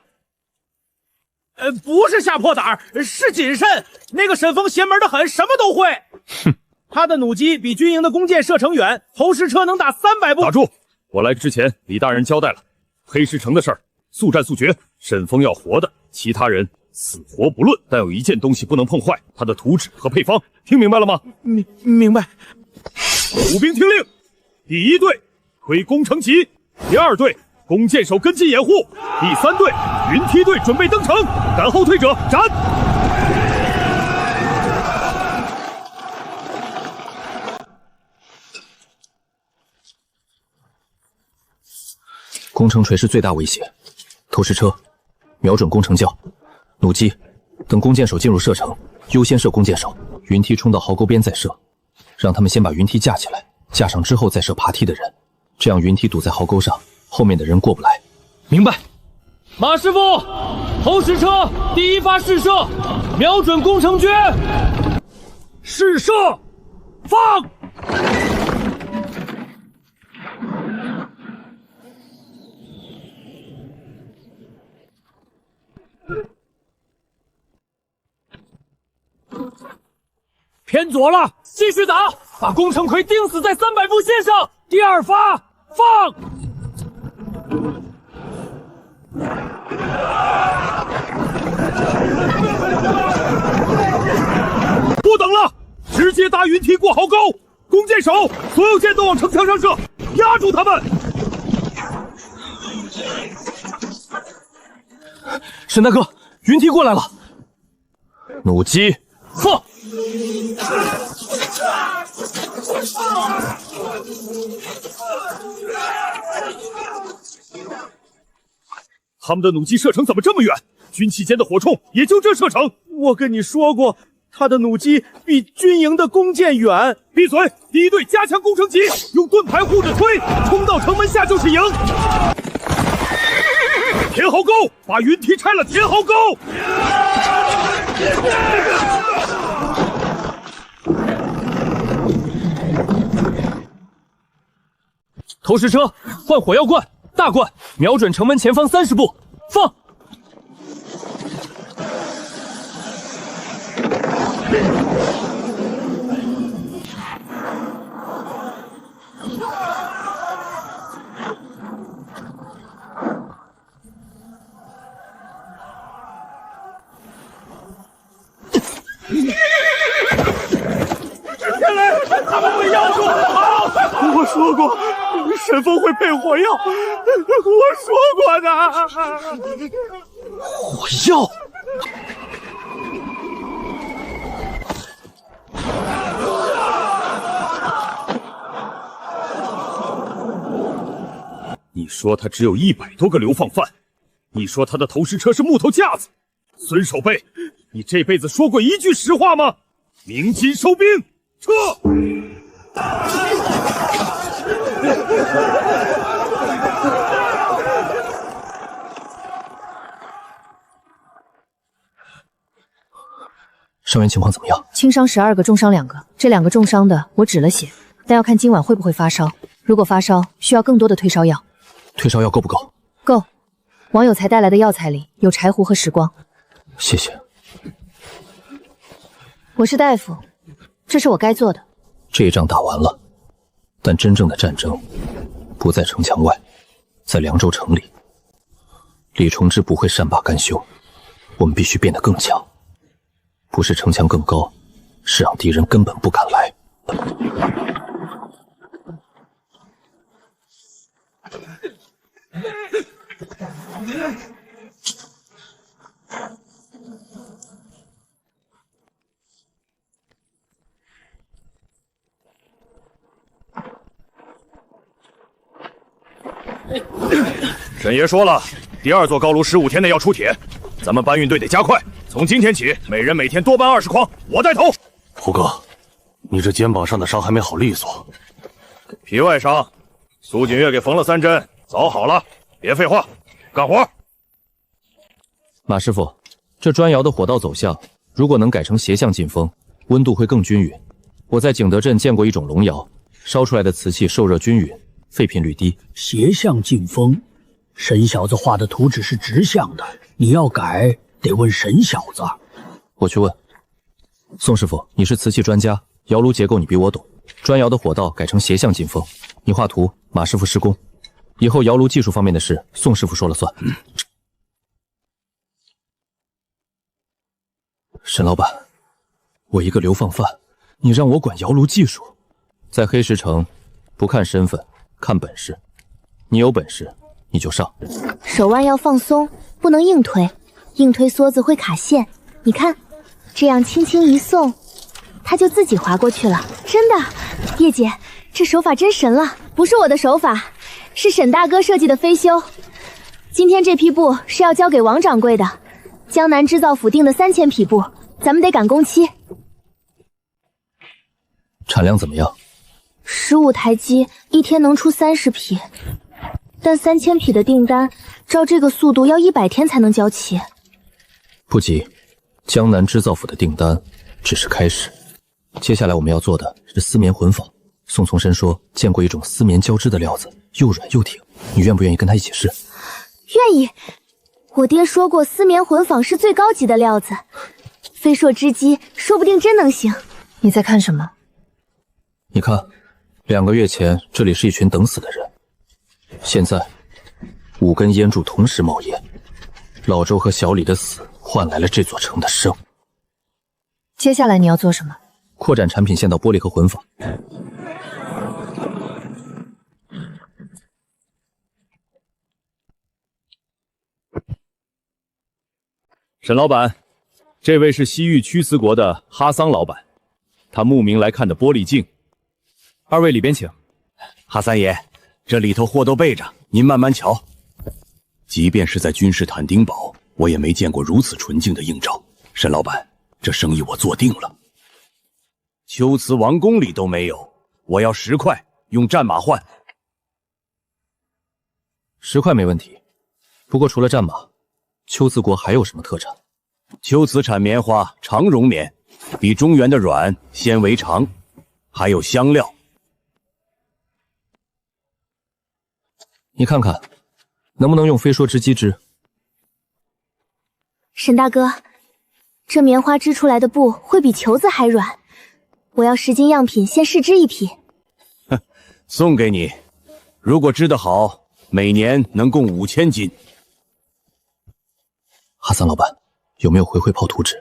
不是吓破胆，是谨慎。那个沈峰邪门的很，什么都会。哼，他的弩机比军营的弓箭射程远，投石车能打300步。打住！我来之前，李大人交代了，黑石城的事儿，速战速决。沈峰要活的，其他人死活不论，但有一件东西不能碰坏，他的图纸和配方，听明白了吗？明白。府兵听令，第1队推攻城旗，第2队弓箭手跟进掩护，第3队云梯队准备登城，赶后退者斩。攻城锤是最大威胁，投石车瞄准攻城教，弩机等弓箭手进入射程，优先射弓箭手。云梯冲到壕沟边再射，让他们先把云梯架起来，架上之后再射爬梯的人，这样云梯堵在壕沟上，后面的人过不来。明白。马师傅，投石车第1发试射，瞄准攻城诀。试射，放！偏左了，继续打，把攻城魁钉死在300步线上。第2发，放！不等了，直接搭云梯过壕沟，弓箭手所有箭都往城墙上射，压住他们。沈大哥，云梯过来了，弩机放！他们的弩机射程怎么这么远？军器间的火铳也就这射程。我跟你说过，他的弩机比军营的弓箭远。闭嘴！第1队加强攻城旗，用盾牌护着推，冲到城门下就是赢。填壕沟，把云梯拆了，填壕沟。投石车换火药罐，大罐瞄准城门前方30步，放！他们会要住我说过，神风会配火药，我说过的。火药！你说他只有100多个流放犯，你说他的投石车是木头架子，孙守备，你这辈子说过一句实话吗？鸣金收兵，撤！伤员情况怎么样？轻伤12个，重伤2个。这2个重伤的我止了血，但要看今晚会不会发烧。如果发烧，需要更多的退烧药。退烧药够不够？够。王有才带来的药材里有柴胡和时光。谢谢。我是大夫，这是我该做的。这一仗打完了，但真正的战争不在城墙外，在凉州城里。李重之不会善罢甘休，我们必须变得更强。不是城墙更高，是让敌人根本不敢来。沈爷说了，第2座高炉15天内要出铁，咱们搬运队得加快。从今天起，每人每天多搬20筐，我带头。胡哥，你这肩膀上的伤还没好利索。皮外伤，苏锦月给缝了3针，早好了。别废话，干活。马师傅，这砖窑的火道走向，如果能改成斜向进风，温度会更均匀。我在景德镇见过一种龙窑，烧出来的瓷器受热均匀，废品率低。斜向进风，沈小子画的图纸是直向的，你要改得问沈小子。我去问。宋师傅，你是瓷器专家，窑炉结构你比我懂。砖窑的火道改成斜向进风，你画图，马师傅施工。以后窑炉技术方面的事，宋师傅说了算。沈老板，我一个流放犯，你让我管窑炉技术？在黑石城，不看身份，看本事。你有本事，你就上。手腕要放松，不能硬推，硬推梭子会卡线。你看，这样轻轻一送，它就自己滑过去了。真的，叶姐，这手法真神了！不是我的手法，是沈大哥设计的飞修。今天这批布是要交给王掌柜的，江南织造府定的3000匹布，咱们得赶工期。产量怎么样？15台机一天能出30匹，但3000匹的订单，照这个速度要100天才能交齐。不急，江南织造府的订单只是开始。接下来我们要做的是丝棉混纺。宋从生说见过一种丝棉交织的料子，又软又挺，你愿不愿意跟他一起试？愿意。我爹说过丝棉混纺是最高级的料子，飞硕织机说不定真能行。你在看什么？你看，2个月前这里是一群等死的人，现在5根烟柱同时冒烟，老周和小李的死换来了这座城的生。接下来你要做什么？扩展产品线到玻璃和混纺。沈老板，这位是西域屈斯国的哈桑老板，他慕名来看的玻璃镜。2位里边请。哈三爷，这里头货都备着，您慢慢瞧。即便是在君士坦丁堡，我也没见过如此纯净的映照。沈老板，这生意我做定了。秋瓷王宫里都没有，我要10块，用战马换。10块没问题，不过除了战马，秋瓷国还有什么特产？秋瓷产棉花，长绒棉，比中原的软，纤维长，还有香料。你看看，能不能用飞梭织机织？沈大哥，这棉花织出来的布会比球子还软。我要10斤样品，先试织一批。送给你，如果织得好，每年能供5000斤。哈桑老板，有没有回炮图纸？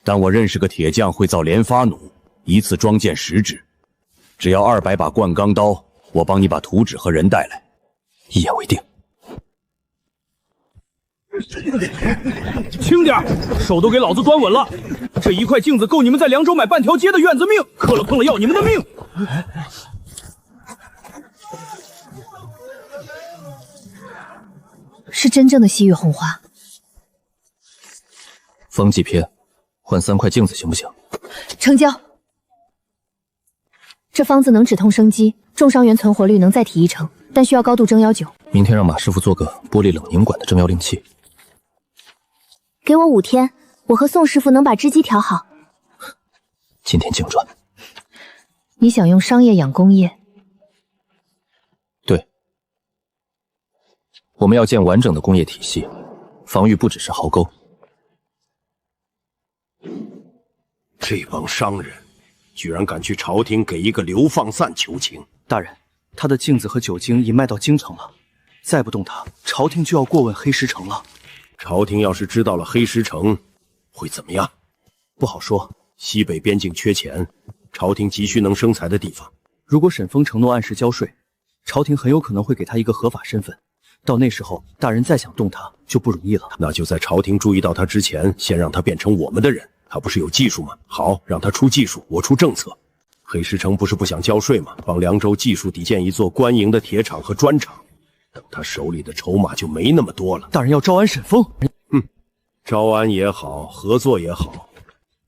但我认识个铁匠会造连发弩，一次装件10只，只要200把灌钢刀，我帮你把图纸和人带来。一言为定。轻点，手都给老子端稳了！这一块镜子够你们在凉州买半条街的院子命，磕了碰了要你们的命！是真正的西域红花。方剂篇，换3块镜子行不行？成交。这方子能止痛生肌，重伤员存活率能再提1成，但需要高度蒸妖灸。明天让马师傅做个玻璃冷凝管的蒸妖灵器。给我5天，我和宋师傅能把织机调好。今天净赚。你想用商业养工业？对，我们要建完整的工业体系，防御不只是壕沟。这帮商人居然敢去朝廷给一个流放散求情！大人，他的镜子和酒精已卖到京城了，再不动他，朝廷就要过问黑石城了。朝廷要是知道了黑石城，会怎么样？不好说。西北边境缺钱，朝廷急需能生财的地方。如果沈峰承诺按时交税，朝廷很有可能会给他一个合法身份。到那时候，大人再想动他就不容易了。那就在朝廷注意到他之前，先让他变成我们的人。他不是有技术吗？好，让他出技术，我出政策。黑石城不是不想交税吗？帮凉州技术抵建一座官营的铁厂和砖厂，等他手里的筹码就没那么多了。大人要招安沈峰？招安也好，合作也好，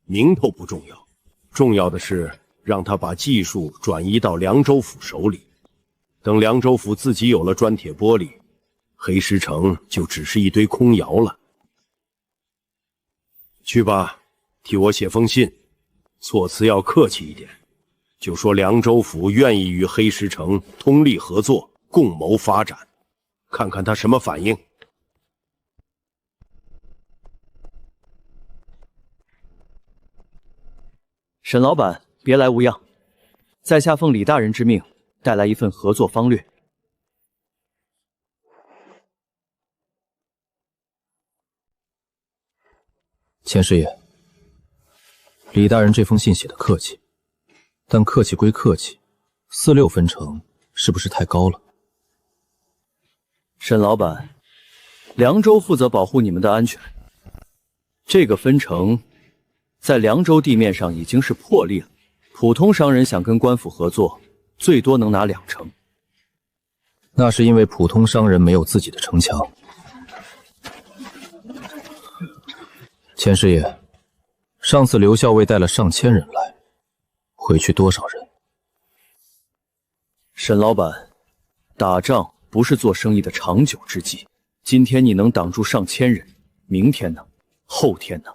名头不重要，重要的是让他把技术转移到凉州府手里。等凉州府自己有了砖铁玻璃，黑石城就只是一堆空窑了。去吧，替我写封信，措辞要客气一点，就说凉州府愿意与黑石城通力合作，共谋发展，看看他什么反应。沈老板，别来无恙，在下奉李大人之命，带来一份合作方略。钱师爷，李大人这封信写的客气，但客气归客气，4-6分成是不是太高了？沈老板，凉州负责保护你们的安全，这个分成在凉州地面上已经是破例了。普通商人想跟官府合作，最多能拿2成。那是因为普通商人没有自己的城墙。钱师爷，上次刘校尉带了上千人来，回去多少人？沈老板，打仗不是做生意的长久之计。今天你能挡住上千人，明天呢？后天呢？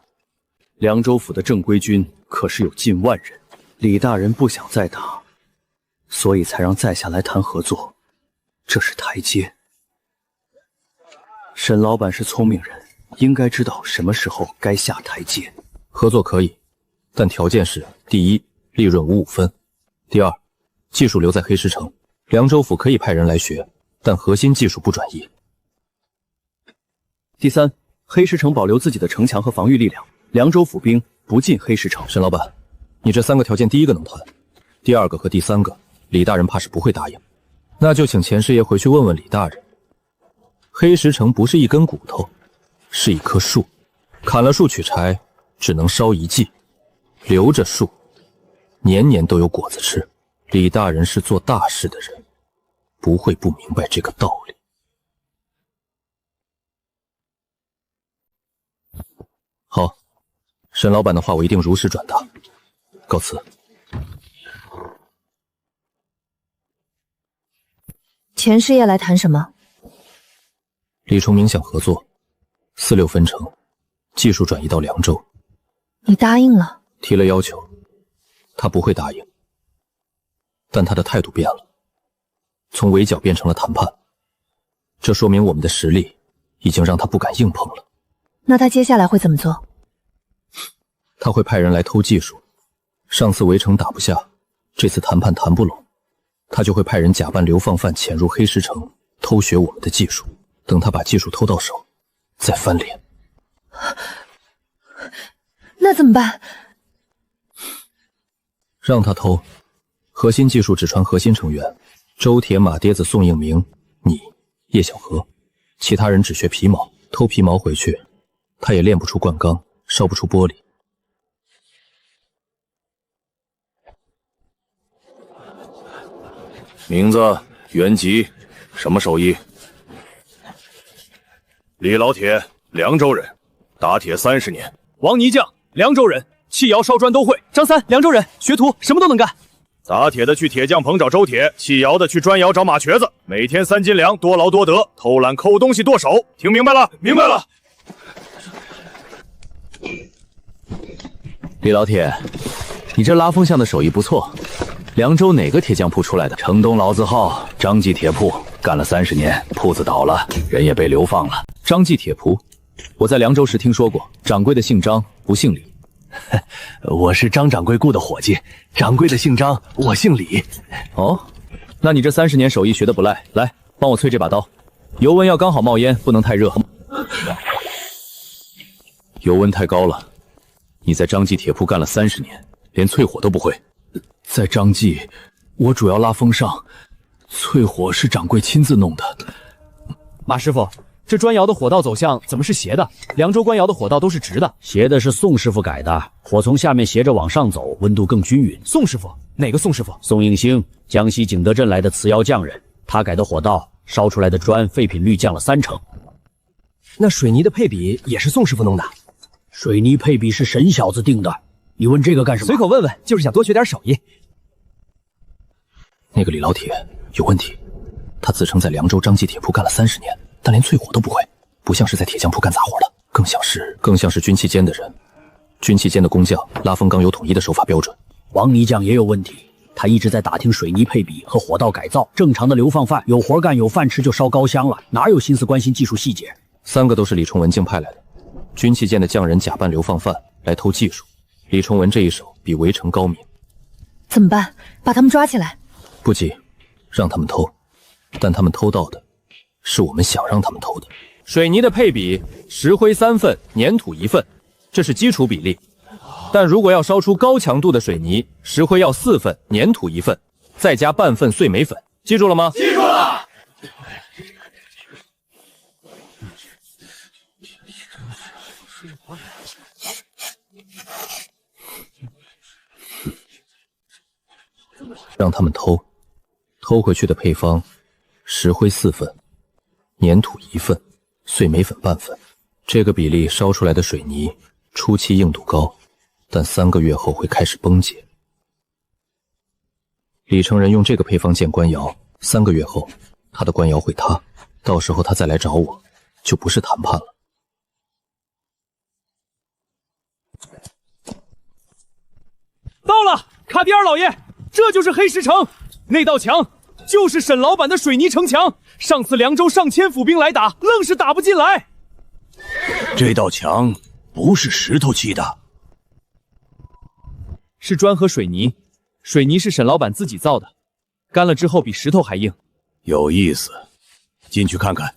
凉州府的正规军可是有近万人，李大人不想再打，所以才让在下来谈合作，这是台阶。沈老板是聪明人，应该知道什么时候该下台阶。合作可以，但条件是：第一，利润55分；第二，技术留在黑石城，凉州府可以派人来学，但核心技术不转移；第三，黑石城保留自己的城墙和防御力量，凉州府兵不进黑石城。沈老板，你这3个条件第一个能谈，第2个和第3个，李大人怕是不会答应。那就请钱师爷回去问问李大人，黑石城不是一根骨头，是一棵树，砍了树取柴，只能烧1季，留着树，年年都有果子吃。李大人是做大事的人，不会不明白这个道理。好，沈老板的话我一定如实转达，告辞。钱师爷来谈什么？李崇明想合作，4-6分成，技术转移到凉州。你答应了？提了要求，他不会答应，但他的态度变了，从围剿变成了谈判，这说明我们的实力已经让他不敢硬碰了。那他接下来会怎么做？他会派人来偷技术。上次围城打不下，这次谈判谈不拢，他就会派人假扮流放犯潜入黑石城，偷学我们的技术。等他把技术偷到手，再翻脸。那怎么办？让他偷，核心技术只传核心成员：周铁、马爹子、宋应明、你、叶小河，其他人只学皮毛，偷皮毛回去，他也炼不出灌钢，烧不出玻璃。名字原籍，什么手艺？李老铁，凉州人，打铁30年。王泥匠，凉州人，砌窑烧砖都会。张三，凉州人，学徒，什么都能干。打铁的去铁匠棚找周铁，砌窑的去砖窑找马瘸子。每天3斤粮，多劳多得，偷懒抠东西剁手。听明白了？明白了。李老铁，你这拉风向的手艺不错。凉州哪个铁匠铺出来的？城东老字号张记铁铺，干了30年，铺子倒了，人也被流放了。张记铁铺，我在凉州时听说过，掌柜的姓张，不姓李。我是张掌柜雇的伙计，掌柜的姓张，我姓李。哦，那你这30年手艺学得不赖。来，帮我淬这把刀，油温要刚好冒烟，不能太热。油温太高了。你在张记铁铺干了30年，连淬火都不会。在张记，我主要拉风上，淬火是掌柜亲自弄的。马师傅，这砖窑的火道走向怎么是斜的？凉州官窑的火道都是直的。斜的是宋师傅改的，火从下面斜着往上走，温度更均匀。宋师傅？哪个宋师傅？宋应星，江西景德镇来的瓷窑匠人，他改的火道，烧出来的砖废品率降了30%。那水泥的配比也是宋师傅弄的？水泥配比是沈小子定的。你问这个干什么？随口问问，就是想多学点手艺。那个李老铁有问题，他自称在凉州张记铁铺干了30年，但连淬火都不会，不像是在铁匠铺干杂活的，更像是军器间的人。军器间的工匠拉风钢有统一的手法标准。王泥匠也有问题，他一直在打听水泥配比和火道改造。正常的流放犯有活干有饭吃就烧高香了，哪有心思关心技术细节？3个都是李崇文竞派来的，军器间的匠人假扮流放犯来偷技术。李崇文这一手比围城高明。怎么办？把他们抓起来？不急，让他们偷，但他们偷到的是我们想让他们偷的。水泥的配比：石灰3份，粘土1份，这是基础比例。但如果要烧出高强度的水泥，石灰要4份，粘土1份，再加半份碎煤粉。记住了吗？记住了。让他们偷回去的配方：石灰4份，粘土1份，碎煤粉半份。这个比例烧出来的水泥初期硬度高，但3个月后会开始崩解。李成仁用这个配方建官窑，3个月后他的官窑会塌，到时候他再来找我，就不是谈判了。到了，卡迪尔老爷，这就是黑石城，那道墙就是沈老板的水泥城墙。上次凉州上千府兵来打，愣是打不进来。这道墙不是石头砌的，是砖和水泥。水泥是沈老板自己造的，干了之后比石头还硬。有意思，进去看看。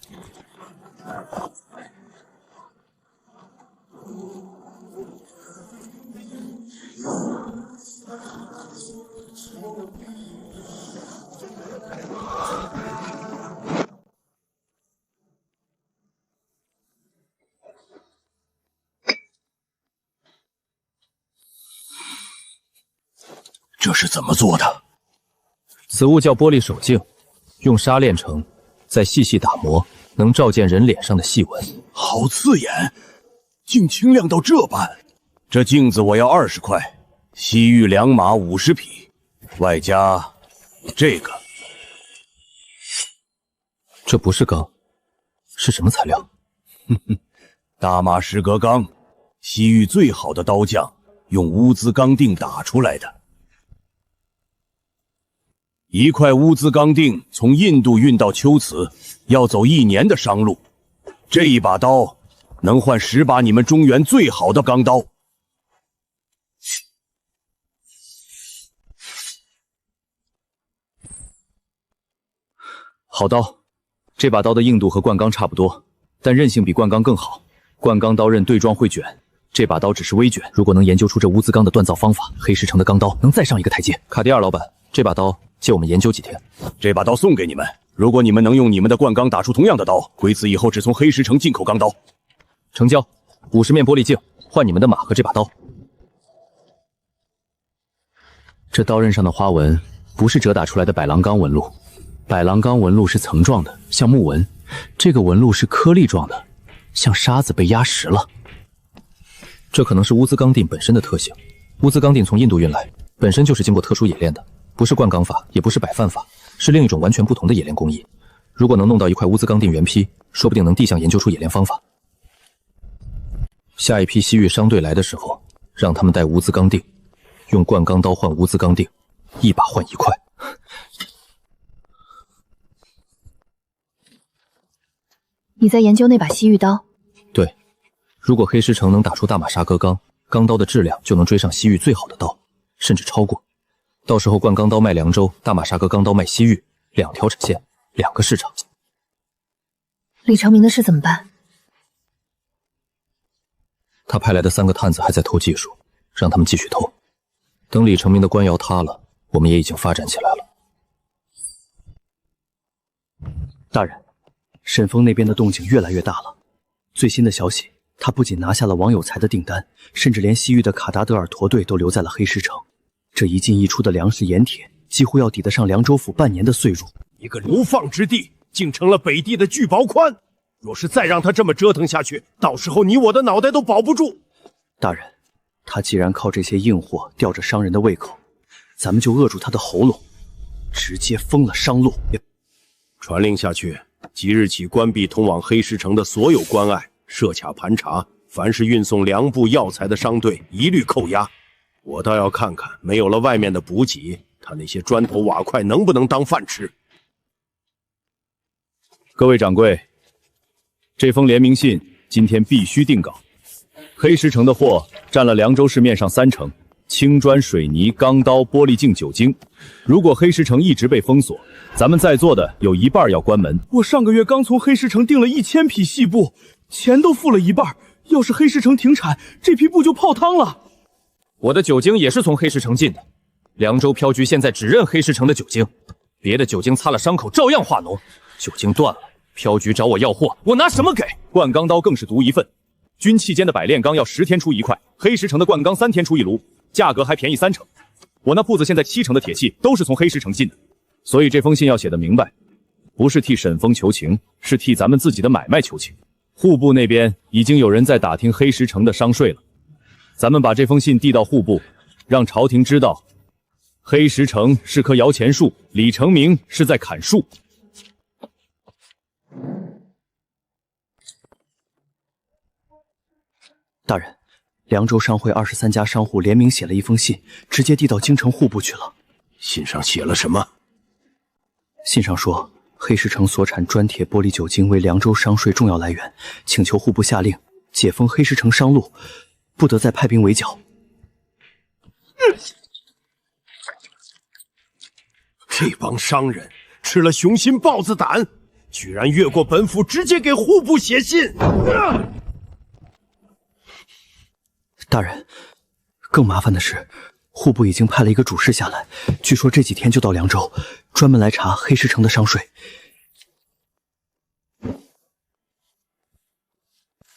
这是怎么做的？此物叫玻璃手镜，用砂炼成，再细细打磨，能照见人脸上的细纹。好刺眼，竟清亮到这般。这镜子我要20块，西域2马50匹，外加这个。这不是钢，是什么材料？大马士革钢，西域最好的刀匠用乌兹钢锭打出来的。1块乌兹钢锭从印度运到龟兹，要走1年的商路。这一把刀能换10把你们中原最好的钢刀。好刀，这把刀的硬度和灌钢差不多，但韧性比灌钢更好。灌钢刀刃对撞会卷，这把刀只是微卷。如果能研究出这乌兹钢的锻造方法，黑石城的钢刀能再上一个台阶。卡迪尔老板，这把刀借我们研究几天。这把刀送给你们，如果你们能用你们的灌钢打出同样的刀，鬼子以后只从黑石城进口钢刀。成交，50面玻璃镜换你们的马和这把刀。这刀刃上的花纹不是折打出来的百郎钢纹路，百郎钢纹路是层状的，像木纹，这个纹路是颗粒状的，像沙子被压实了。这可能是乌兹钢锭本身的特性。乌兹钢锭从印度运来，本身就是经过特殊冶炼的，不是灌钢法，也不是摆范法，是另一种完全不同的冶炼工艺。如果能弄到一块乌兹钢锭原坯，说不定能地向研究出冶炼方法。下一批西域商队来的时候，让他们带乌兹钢锭，用灌钢刀换乌兹钢锭，一把换一块。你在研究那把西域刀？对，如果黑石城能打出大马沙格钢，钢刀的质量就能追上西域最好的刀，甚至超过。到时候灌钢刀卖凉州，大马沙格钢刀卖西域，2条产线，2个市场。李成明的事怎么办？他派来的3个探子还在偷技术，让他们继续偷。等李成明的官窑塌了，我们也已经发展起来了。大人，沈峰那边的动静越来越大了。最新的消息，他不仅拿下了王有才的订单，甚至连西域的卡达德尔驼队都留在了黑石城。这一进一出的粮食盐铁，几乎要抵得上凉州府半年的岁入。一个流放之地，竟成了北地的聚宝矿。若是再让他这么折腾下去，到时候你我的脑袋都保不住。大人，他既然靠这些硬货吊着商人的胃口，咱们就扼住他的喉咙，直接封了商路。传令下去，即日起关闭通往黑石城的所有关隘，设卡盘查，凡是运送粮布药材的商队一律扣押。我倒要看看，没有了外面的补给，他那些砖头瓦块能不能当饭吃。各位掌柜，这封联名信今天必须定稿。黑石城的货占了凉州市面上30%，青砖、水泥、钢刀、玻璃镜、酒精。如果黑石城一直被封锁，咱们在座的有一半要关门。我上个月刚从黑石城订了1000匹细布，钱都付了一半。要是黑石城停产，这批布就泡汤了。我的酒精也是从黑石城进的，凉州飘局现在只认黑石城的酒精，别的酒精擦了伤口照样化脓。酒精断了，飘局找我要货，我拿什么给？灌钢刀更是独一份，军器间的百炼钢要10天出1块，黑石城的灌钢3天出1炉，价格还便宜30%。我那铺子现在70%的铁器都是从黑石城进的，所以这封信要写得明白，不是替沈峰求情，是替咱们自己的买卖求情。户部那边已经有人在打听黑石城的商税了，咱们把这封信递到户部，让朝廷知道，黑石城是棵摇钱树，李成明是在砍树。大人，凉州商会23家商户联名写了一封信，直接递到京城户部去了。信上写了什么？信上说，黑石城所产砖铁玻璃酒精为凉州商税重要来源，请求户部下令解封黑石城商路，不得再派兵围剿。这帮商人吃了雄心豹子胆，居然越过本府直接给户部写信。大人，更麻烦的是，户部已经派了一个主事下来，据说这几天就到凉州，专门来查黑石城的商税。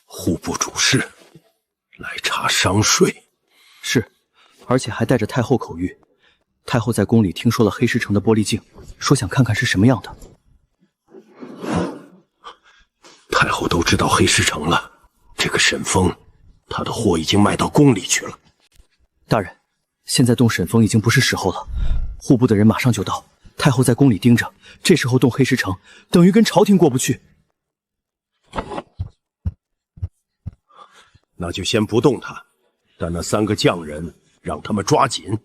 户部主事来查商税？是，而且还带着太后口谕。太后在宫里听说了黑石城的玻璃镜，说想看看是什么样的。太后都知道黑石城了，这个沈峰，他的货已经卖到宫里去了。大人，现在动沈峰已经不是时候了，户部的人马上就到，太后在宫里盯着，这时候动黑石城，等于跟朝廷过不去。那就先不动他，但那3个匠人让他们抓紧，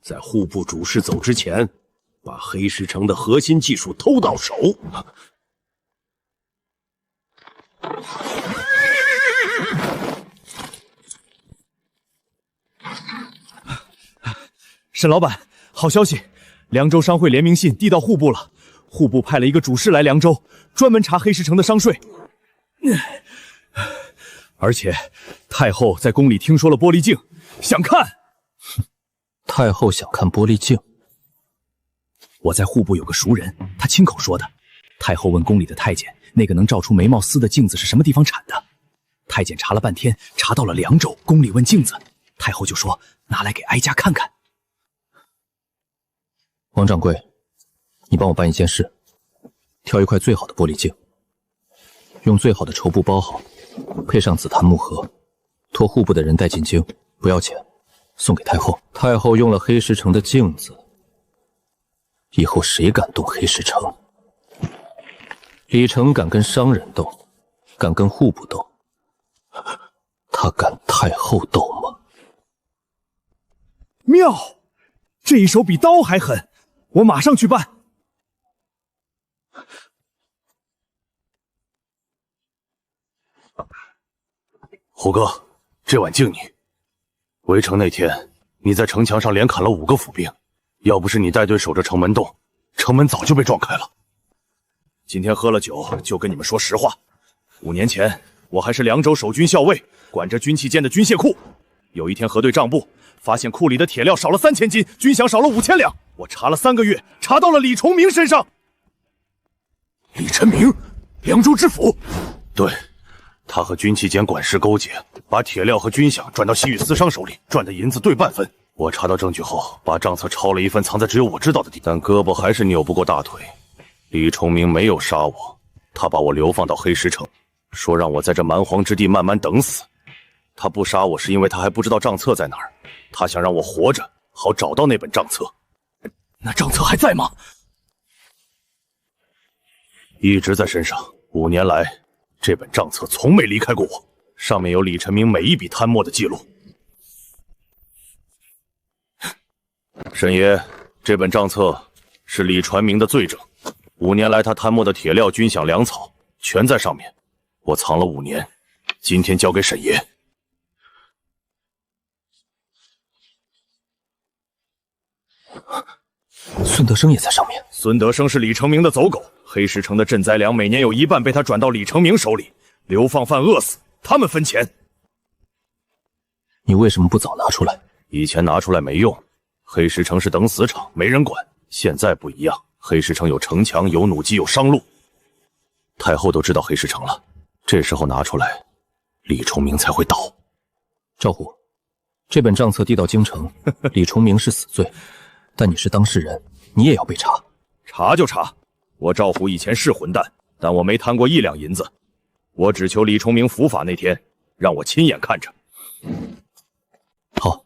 在户部主事走之前，把黑石城的核心技术偷到手。沈老板，好消息，凉州商会联名信递到户部了，户部派了一个主事来凉州，专门查黑石城的商税。而且太后在宫里听说了玻璃镜，想看。太后想看玻璃镜？我在户部有个熟人，他亲口说的。太后问宫里的太监，那个能照出眉毛丝的镜子是什么地方产的？太监查了半天，查到了凉州。宫里问镜子，太后就说拿来给哀家看看。王掌柜，你帮我办一件事，挑一块最好的玻璃镜，用最好的绸布包好，配上紫檀木盒，托户部的人带进京，不要钱，送给太后。太后用了黑石城的镜子，以后谁敢动黑石城？李成敢跟商人斗，敢跟户部斗，他敢太后斗吗？妙，这一手比刀还狠，我马上去办。胡哥，这碗敬你。围城那天，你在城墙上连砍了5个府兵，要不是你带队守着城门洞，城门早就被撞开了。今天喝了酒，就跟你们说实话。5年前，我还是凉州守军校尉，管着军器监的军械库。有一天核对账簿，发现库里的铁料少了3000斤，军饷少了5000两。我查了3个月，查到了李崇明身上。李晨明，凉州知府。对，他和军器监管事勾结，把铁料和军饷转到西域私商手里，赚的银子对半分。我查到证据后，把账册抄了一份，藏在只有我知道的地方，但胳膊还是扭不过大腿。李崇明没有杀我，他把我流放到黑石城，说让我在这蛮荒之地慢慢等死。他不杀我是因为他还不知道账册在哪儿，他想让我活着，好找到那本账册。那账册还在吗？一直在身上，5年来，这本账册从没离开过我，上面有李晨明每一笔贪墨的记录。沈爷，这本账册是李传明的罪证，5年来他贪墨的铁料、军饷、粮草全在上面，我藏了5年，今天交给沈爷。孙德生也在上面。孙德生是李成明的走狗，黑石城的赈灾粮每年有1半被他转到李成明手里，流放犯饿死，他们分钱。你为什么不早拿出来？以前拿出来没用，黑石城是等死场，没人管。现在不一样，黑石城有城墙，有弩机，有商路。太后都知道黑石城了，这时候拿出来，李崇明才会倒。赵虎，这本账册递到京城，李崇明是死罪，但你是当事人，你也要被查。查就查，我赵虎以前是混蛋，但我没贪过1两银子。我只求李崇明伏法那天，让我亲眼看着。好，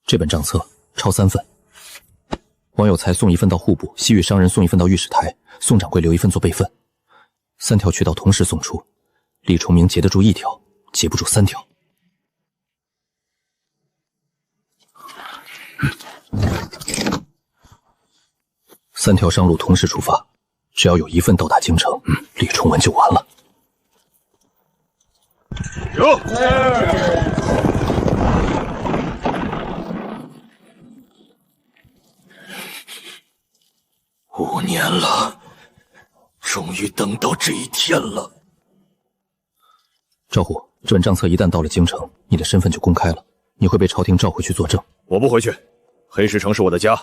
这本账册抄3份，王有才送1份到户部，西域商人送1份到御史台，宋掌柜留1份做备份。3条渠道同时送出，李崇明截得住1条，截不住3条。3条商路同时出发，只要有1份到达京城，李崇文就完了。有。5年了，终于等到这一天了。赵虎，这本账册一旦到了京城，你的身份就公开了，你会被朝廷召回去作证。我不回去，黑石城是我的家，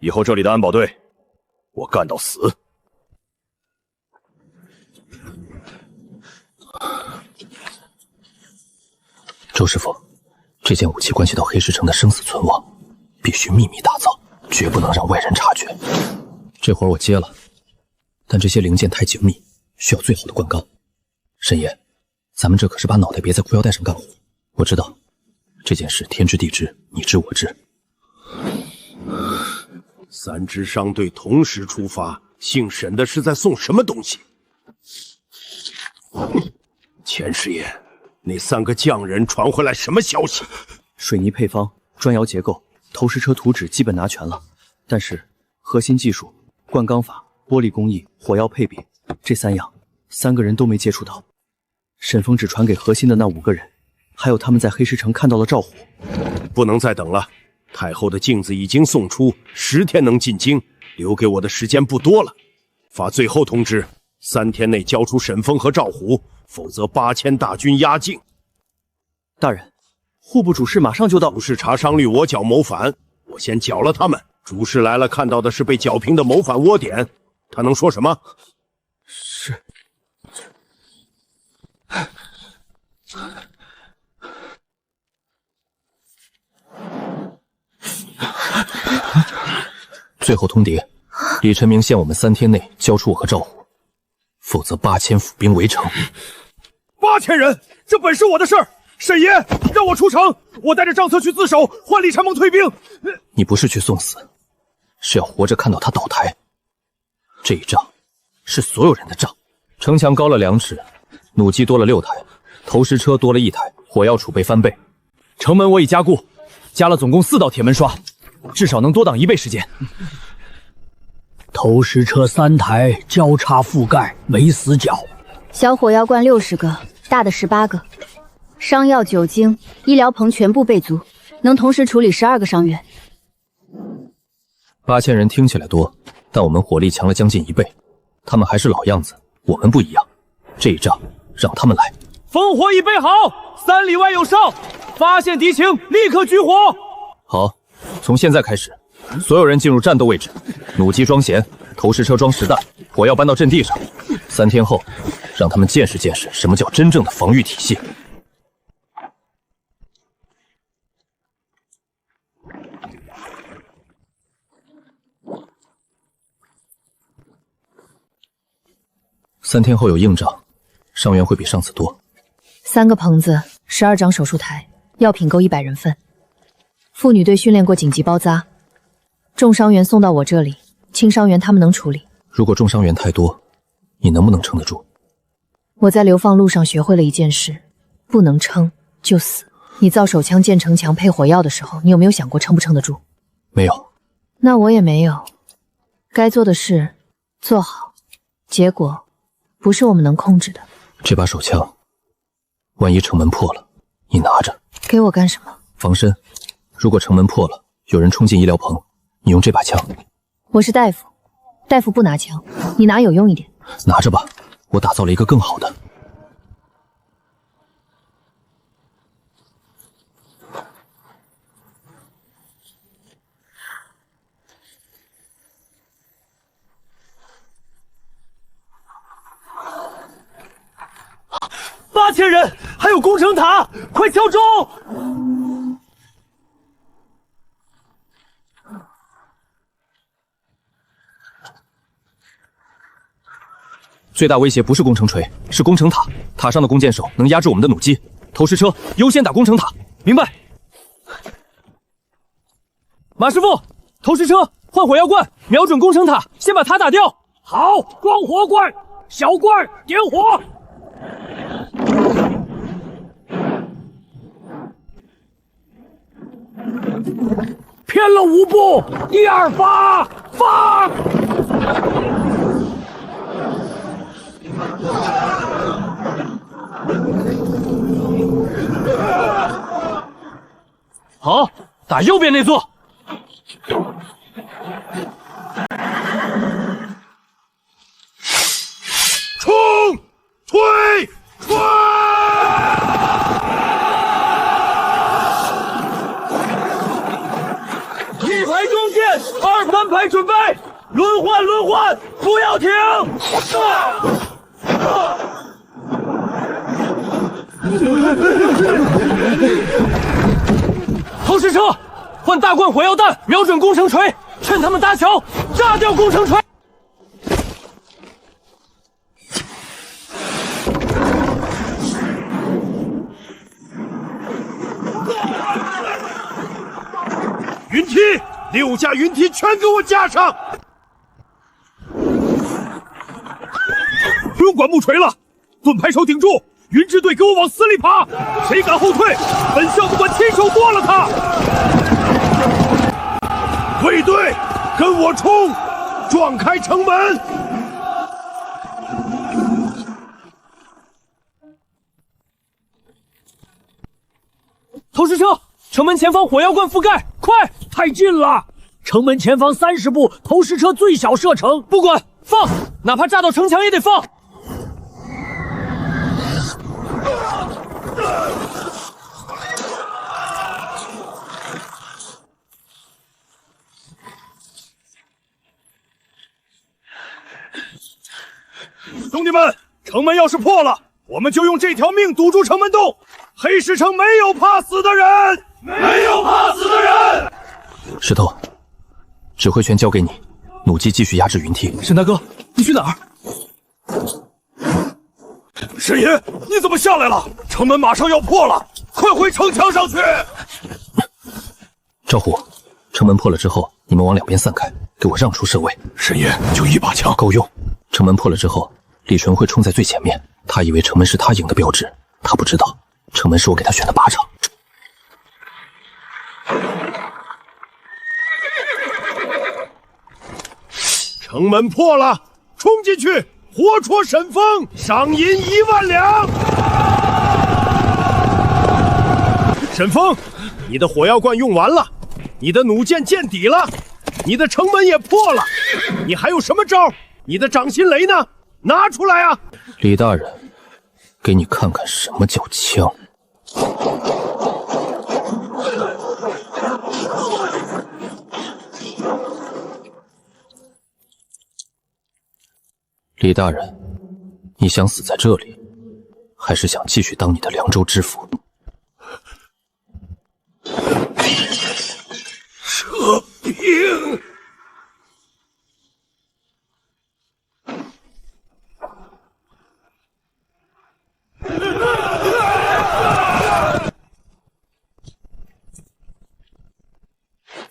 以后这里的安保队，我干到死。周师傅，这件武器关系到黑石城的生死存亡，必须秘密打造，绝不能让外人察觉。这活我接了，但这些零件太精密，需要最好的灌钢。沈爷，咱们这可是把脑袋别在裤腰带上干活。我知道这件事天知地知，你知我知。3支商队同时出发，姓沈的是在送什么东西？钱师爷，那3个匠人传回来什么消息？水泥配方、砖窑结构、投石车图纸基本拿全了，但是核心技术、灌钢法、玻璃工艺、火药配比这3样，3个人都没接触到。沈峰只传给核心的那5个人，还有他们在黑石城看到了赵虎。不能再等了，太后的镜子已经送出，10天能进京，留给我的时间不多了。发最后通知，3天内交出沈峰和赵虎，否则8000大军压境。大人，户部主事马上就到。主事查商虑我剿谋反，我先剿了他们。主事来了，看到的是被剿平的谋反窝点，他能说什么？是。最后通牒，李晨明限我们3天内交出我和赵虎，否则8000府兵围城。8000人，这本是我的事儿。沈爷，让我出城，我带着账册去自首，换李承蒙退兵。你不是去送死，是要活着看到他倒台。这一仗是所有人的仗。城墙高了2尺，弩机多了6台，投石车多了1台，火药储备翻倍。城门我已加固，加了总共4道铁门刷，至少能多挡1倍时间。投石车3台交叉覆盖，没死角。小火药罐60个，大的18个。伤药、酒精、医疗棚全部备足，能同时处理12个伤员。8000人听起来多，但我们火力强了将近1倍。他们还是老样子，我们不一样。这一仗让他们来。烽火已备好，3里外有哨，发现敌情立刻举火。好，从现在开始，所有人进入战斗位置，弩机装弦，投石车装实弹，火药搬到阵地上。3天后，让他们见识见识什么叫真正的防御体系。3天后有硬仗，伤员会比上次多。3个棚子，12张手术台，药品够100人份。妇女队训练过紧急包扎，重伤员送到我这里，轻伤员他们能处理。如果重伤员太多，你能不能撑得住？我在流放路上学会了一件事，不能撑就死。你造手枪建城墙配火药的时候，你有没有想过撑不撑得住？没有。那我也没有。该做的事做好，结果不是我们能控制的。这把手枪，万一城门破了，你拿着。给我干什么？防身。如果城门破了，有人冲进医疗棚，你用这把枪。我是大夫，大夫不拿枪，你拿有用一点。拿着吧，我打造了一个更好的。8000人，还有攻城塔，快敲钟！最大威胁不是攻城锤，是攻城塔。塔上的弓箭手能压制我们的弩机，投石车优先打攻城塔。明白。马师傅，投石车换火药罐，瞄准攻城塔，先把塔打掉。好，装火罐，小罐点火。偏了5步，第2发，放！好，打右边那座。冲！推！推！一排中箭，2盘排准备，轮换轮换，不要停！投石车换大罐火药弹，瞄准攻城锤，趁他们搭桥，炸掉攻城锤。云梯，6架云梯全给我架上！不用管木锤了，盾牌手顶住，云支队给我往死里爬，谁敢后退，本校不管亲手剁了他！卫队，跟我冲，撞开城门！投石车，城门前方火药罐覆盖，快！太近了，城门前方30步，投石车最小射程。不管，放！哪怕炸到城墙也得放。兄弟们，城门要是破了，我们就用这条命堵住城门洞。黑石城没有怕死的人，没有怕死的人。石头，指挥权交给你，弩机继续压制云梯。沈大哥，你去哪儿？师爷，你怎么下来了？城门马上要破了，快回城墙上去！赵虎，城门破了之后，你们往两边散开，给我让出身位。师爷，就一把枪够用。城门破了之后，李纯会冲在最前面，他以为城门是他赢的标志，他不知道城门是我给他选的靶场。城门破了，冲进去，活戳沈峰，赏银1万两。沈峰，你的火药罐用完了，你的弩箭见底了，你的城门也破了，你还有什么招？你的掌心雷呢？拿出来啊！李大人，给你看看什么叫枪。李大人，你想死在这里，还是想继续当你的凉州知府？撤兵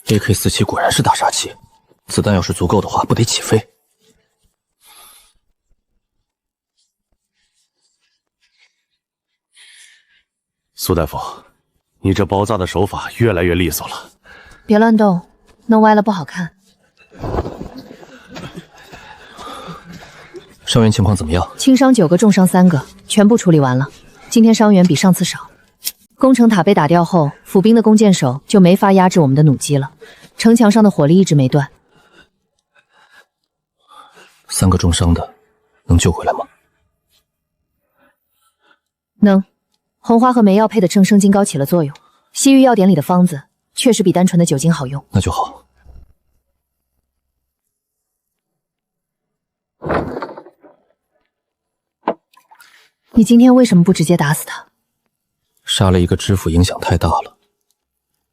！AK47果然是大杀器，子弹要是足够的话，不得起飞。苏大夫，你这包扎的手法越来越利索了。别乱动，弄歪了不好看。伤员情况怎么样？轻伤9个，重伤3个，全部处理完了。今天伤员比上次少。攻城塔被打掉后，府兵的弓箭手就没法压制我们的弩机了，城墙上的火力一直没断。3个重伤的，能救回来吗？能。红花和梅药配的正生金膏起了作用，西域药典里的方子确实比单纯的酒精好用。那就好。你今天为什么不直接打死他？杀了一个知府影响太大了，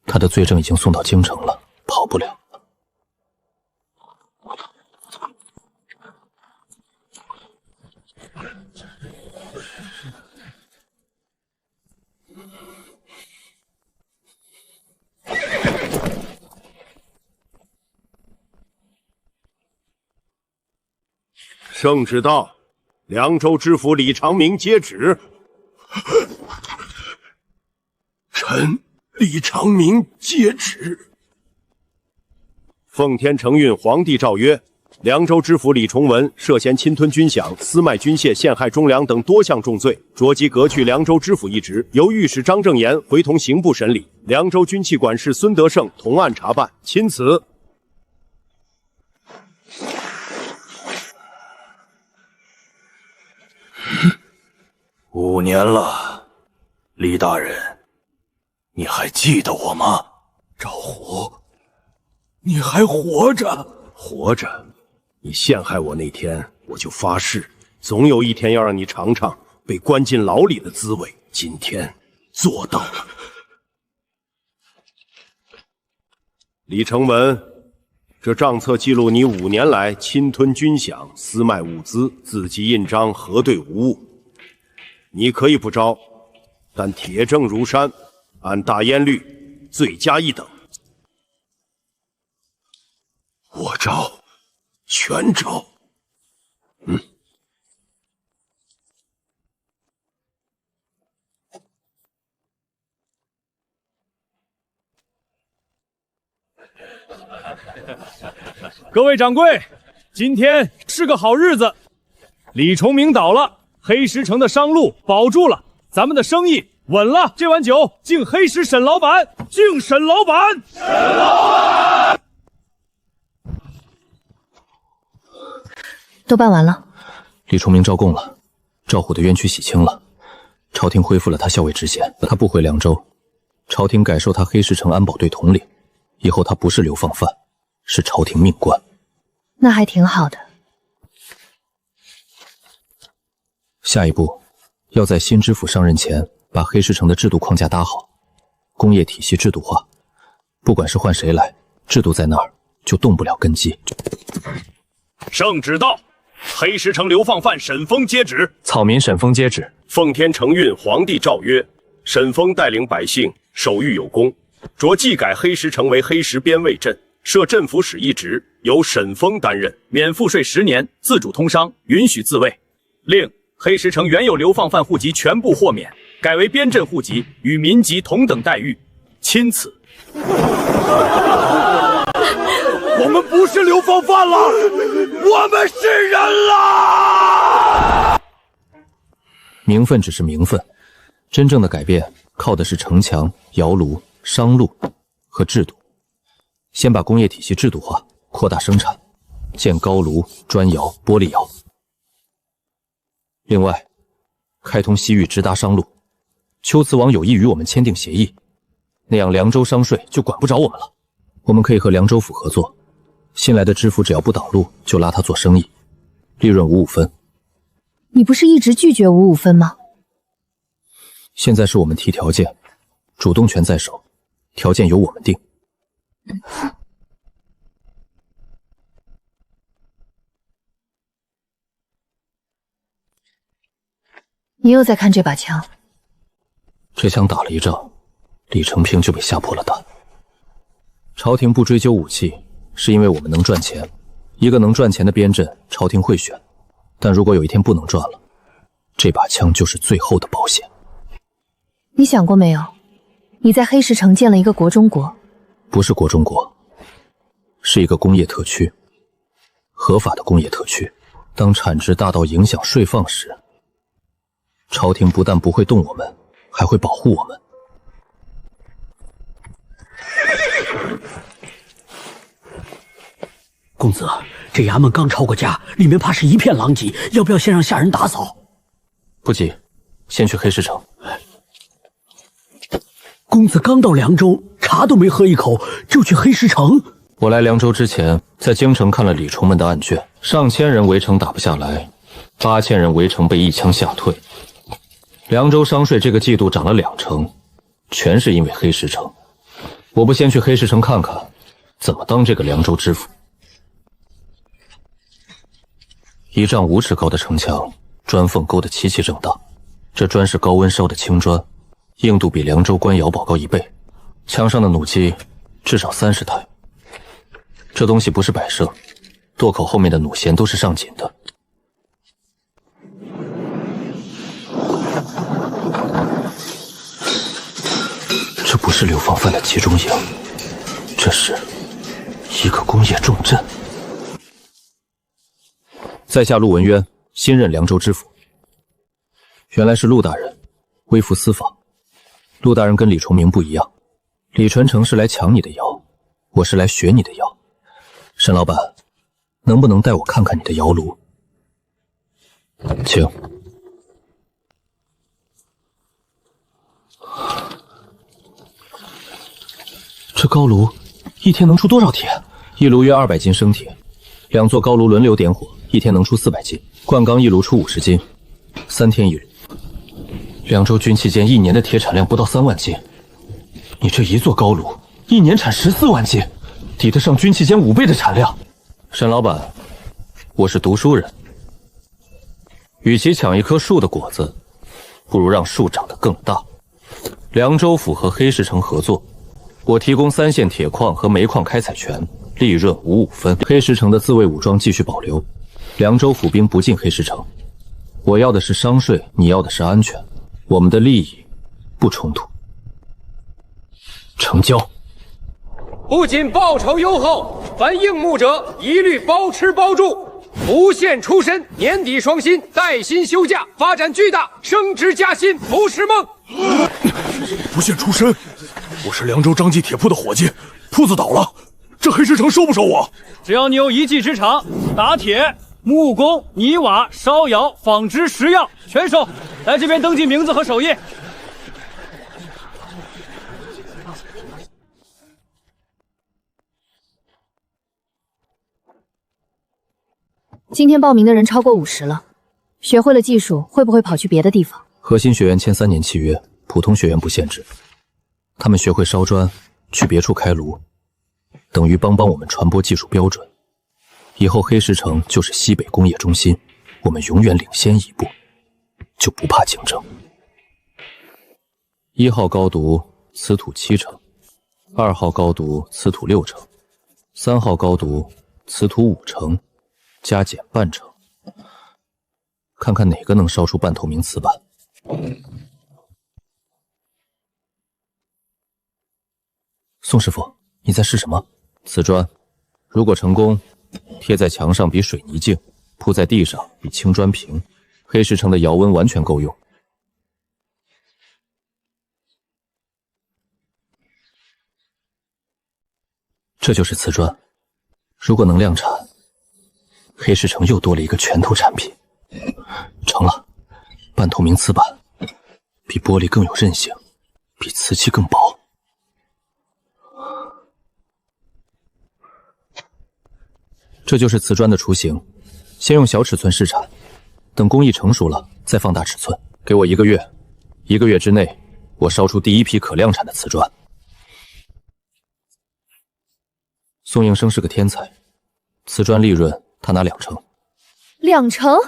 他的罪证已经送到京城了，跑不了。圣旨到，凉州知府李长明接旨。臣李长明接旨。奉天承运皇帝诏曰：凉州知府李崇文涉嫌侵吞军饷、私卖军械、陷害忠良等多项重罪，着即革去凉州知府一职，由御史张正言回同刑部审理。凉州军器管事孙德胜同案查办。钦此。5年了，李大人，你还记得我吗？赵虎，你还活着？活着？你陷害我那天，我就发誓，总有一天要让你尝尝被关进牢里的滋味。今天做到了。李承文，这账册记录你5年来侵吞军饷、私卖物资、字迹印章核对无误。你可以不招，但铁证如山，按大烟律，罪加1等。我招，全招。各位掌柜，今天是个好日子，李崇明倒了，黑石城的商路保住了，咱们的生意稳了。这碗酒敬黑石沈老板，敬沈老板。沈老板。都办完了。李崇明招供了，赵虎的冤屈洗清了，朝廷恢复了他校尉职衔，他不回凉州，朝廷改授他黑石城安保队统领，以后他不是流放犯，是朝廷命官。那还挺好的。下一步，要在新知府上任前，把黑石城的制度框架搭好，工业体系制度化，不管是换谁来，制度在那儿就动不了根基。圣旨到，黑石城流放犯沈峰接旨。草民沈峰接旨。奉天承运皇帝诏曰：沈峰带领百姓守御有功，着技改黑石城为黑石边卫镇，设镇抚使一职，由沈峰担任，免赋税10年，自主通商，允许自卫。另黑石城原有流放犯户籍全部豁免，改为边镇户籍，与民籍同等待遇。钦此。我们不是流放犯了，我们是人了。名分只是名分，真正的改变靠的是城墙、窑炉、商路和制度。先把工业体系制度化，扩大生产，建高炉、砖窑、玻璃窑。另外，开通西域直达商路。龟兹王有意与我们签订协议，那样凉州商税就管不着我们了。我们可以和凉州府合作，新来的知府只要不挡路，就拉他做生意，利润5/5分。你不是一直拒绝5/5分吗？现在是我们提条件，主动权在手，条件由我们定。你又在看这把枪？这枪打了一仗，李成平就被吓破了胆。朝廷不追究武器，是因为我们能赚钱。一个能赚钱的边镇，朝廷会选。但如果有一天不能赚了，这把枪就是最后的保险。你想过没有？你在黑石城建了一个国中国，不是国中国，是一个工业特区，合法的工业特区。当产值大到影响税放时，朝廷不但不会动我们，还会保护我们。公子，这衙门刚抄过家，里面怕是一片狼藉，要不要先让下人打扫？不急，先去黑石城。公子刚到凉州，茶都没喝一口，就去黑石城？我来凉州之前，在京城看了李崇们的案卷，上千人围城打不下来，8000人围城被一枪吓退。凉州商税这个季度涨了2成，全是因为黑石城。我不先去黑石城看看，怎么当这个凉州知府？1丈5尺高的城墙，砖缝勾得齐齐整当。这砖是高温烧的青砖，硬度比凉州官窑堡高1倍。墙上的弩机至少30台。这东西不是摆设，垛口后面的弩弦都是上紧的。这不是流放犯的集中营，这是一个工业重镇。在下陆文渊，新任凉州知府。原来是陆大人，微服私访。陆大人跟李崇明不一样，李传承是来抢你的窑，我是来学你的窑。沈老板，能不能带我看看你的窑炉？请。这高炉一天能出多少铁？一炉约200斤生铁，2座高炉轮流点火，一天能出400斤。灌钢一炉出50斤，3天一炉。凉州军器监1年的铁产量不到3万斤，你这一座高炉1年产14万斤，抵得上军器监5倍的产量。沈老板，我是读书人，与其抢一棵树的果子，不如让树长得更大。凉州府和黑石城合作，我提供3线铁矿和煤矿开采权，利润5/5分。黑石城的自卫武装继续保留，凉州府兵不进黑石城。我要的是商税，你要的是安全，我们的利益不冲突。成交。不仅报酬优厚，凡应募者一律包吃包住，不限出身，年底双薪，带薪休假，发展巨大，升职加薪不是梦。不限出身，我是凉州张记铁铺的伙计，铺子倒了，这黑石城收不收我？只要你有一技之长，打铁木工、泥瓦、烧窑、纺织10样全收。来这边登记名字和手艺。今天报名的人超过50了，学会了技术，会不会跑去别的地方？核心学员签3年契约，普通学员不限制。他们学会烧砖，去别处开炉，等于帮我们传播技术标准。以后黑石城就是西北工业中心，我们永远领先一步，就不怕竞争。1号高读瓷土7成，2号高读瓷土6成，3号高读瓷土5成，加减半成，看看哪个能烧出半透明瓷板。宋师傅，你在试什么？瓷砖，如果成功，贴在墙上比水泥净，铺在地上比青砖平，黑石城的窑温完全够用。这就是瓷砖，如果能量产，黑石城又多了一个拳头产品。成了，半透明瓷板，比玻璃更有韧性，比瓷器更薄。这就是瓷砖的雏形，先用小尺寸试产，等工艺成熟了再放大尺寸。给我1个月，1个月之内，我烧出第一批可量产的瓷砖。宋应生是个天才，瓷砖利润他拿2成。2成？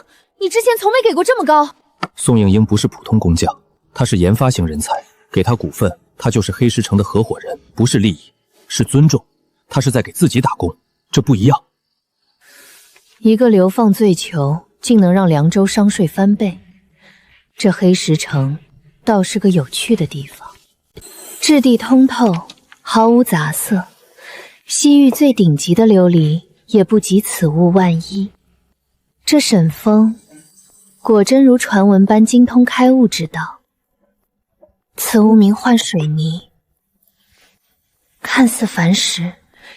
你之前从没给过这么高。宋应英不是普通工匠，他是研发型人才，给他股份，他就是黑石城的合伙人，不是利益，是尊重。他是在给自己打工，这不一样。一个流放罪囚，竟能让凉州商税翻倍，这黑石城倒是个有趣的地方。质地通透，毫无杂色，西域最顶级的琉璃也不及此物1/1000。这沈峰果真如传闻般精通开物之道。此物名唤水泥，看似繁实，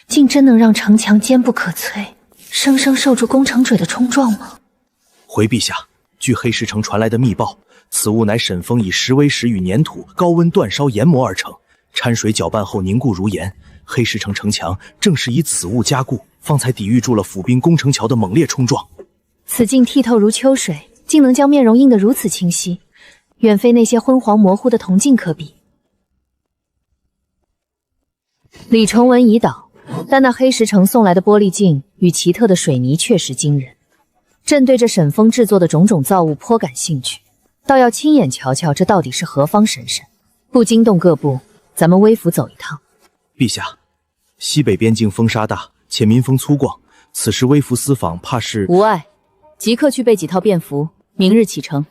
竟真能让城墙坚不可摧，生生受住攻城者的冲撞吗？回陛下，据黑石城传来的密报，此物乃沈峰以石微石与粘土高温煅烧研磨而成，掺水搅拌后凝固如岩。黑石城城墙正是以此物加固，方才抵御住了府兵攻城桥的猛烈冲撞。此镜剔透如秋水，竟能将面容映得如此清晰，远非那些昏黄模糊的铜镜可比。李崇文已倒，但那黑石城送来的玻璃镜与奇特的水泥确实惊人。朕对这沈峰制作的种种造物颇感兴趣，倒要亲眼瞧瞧这到底是何方神圣。不惊动各部，咱们微服走一趟。陛下，西北边境风沙大，且民风粗犷，此时微服私访，怕是……无碍，即刻去备几套便服，明日启程。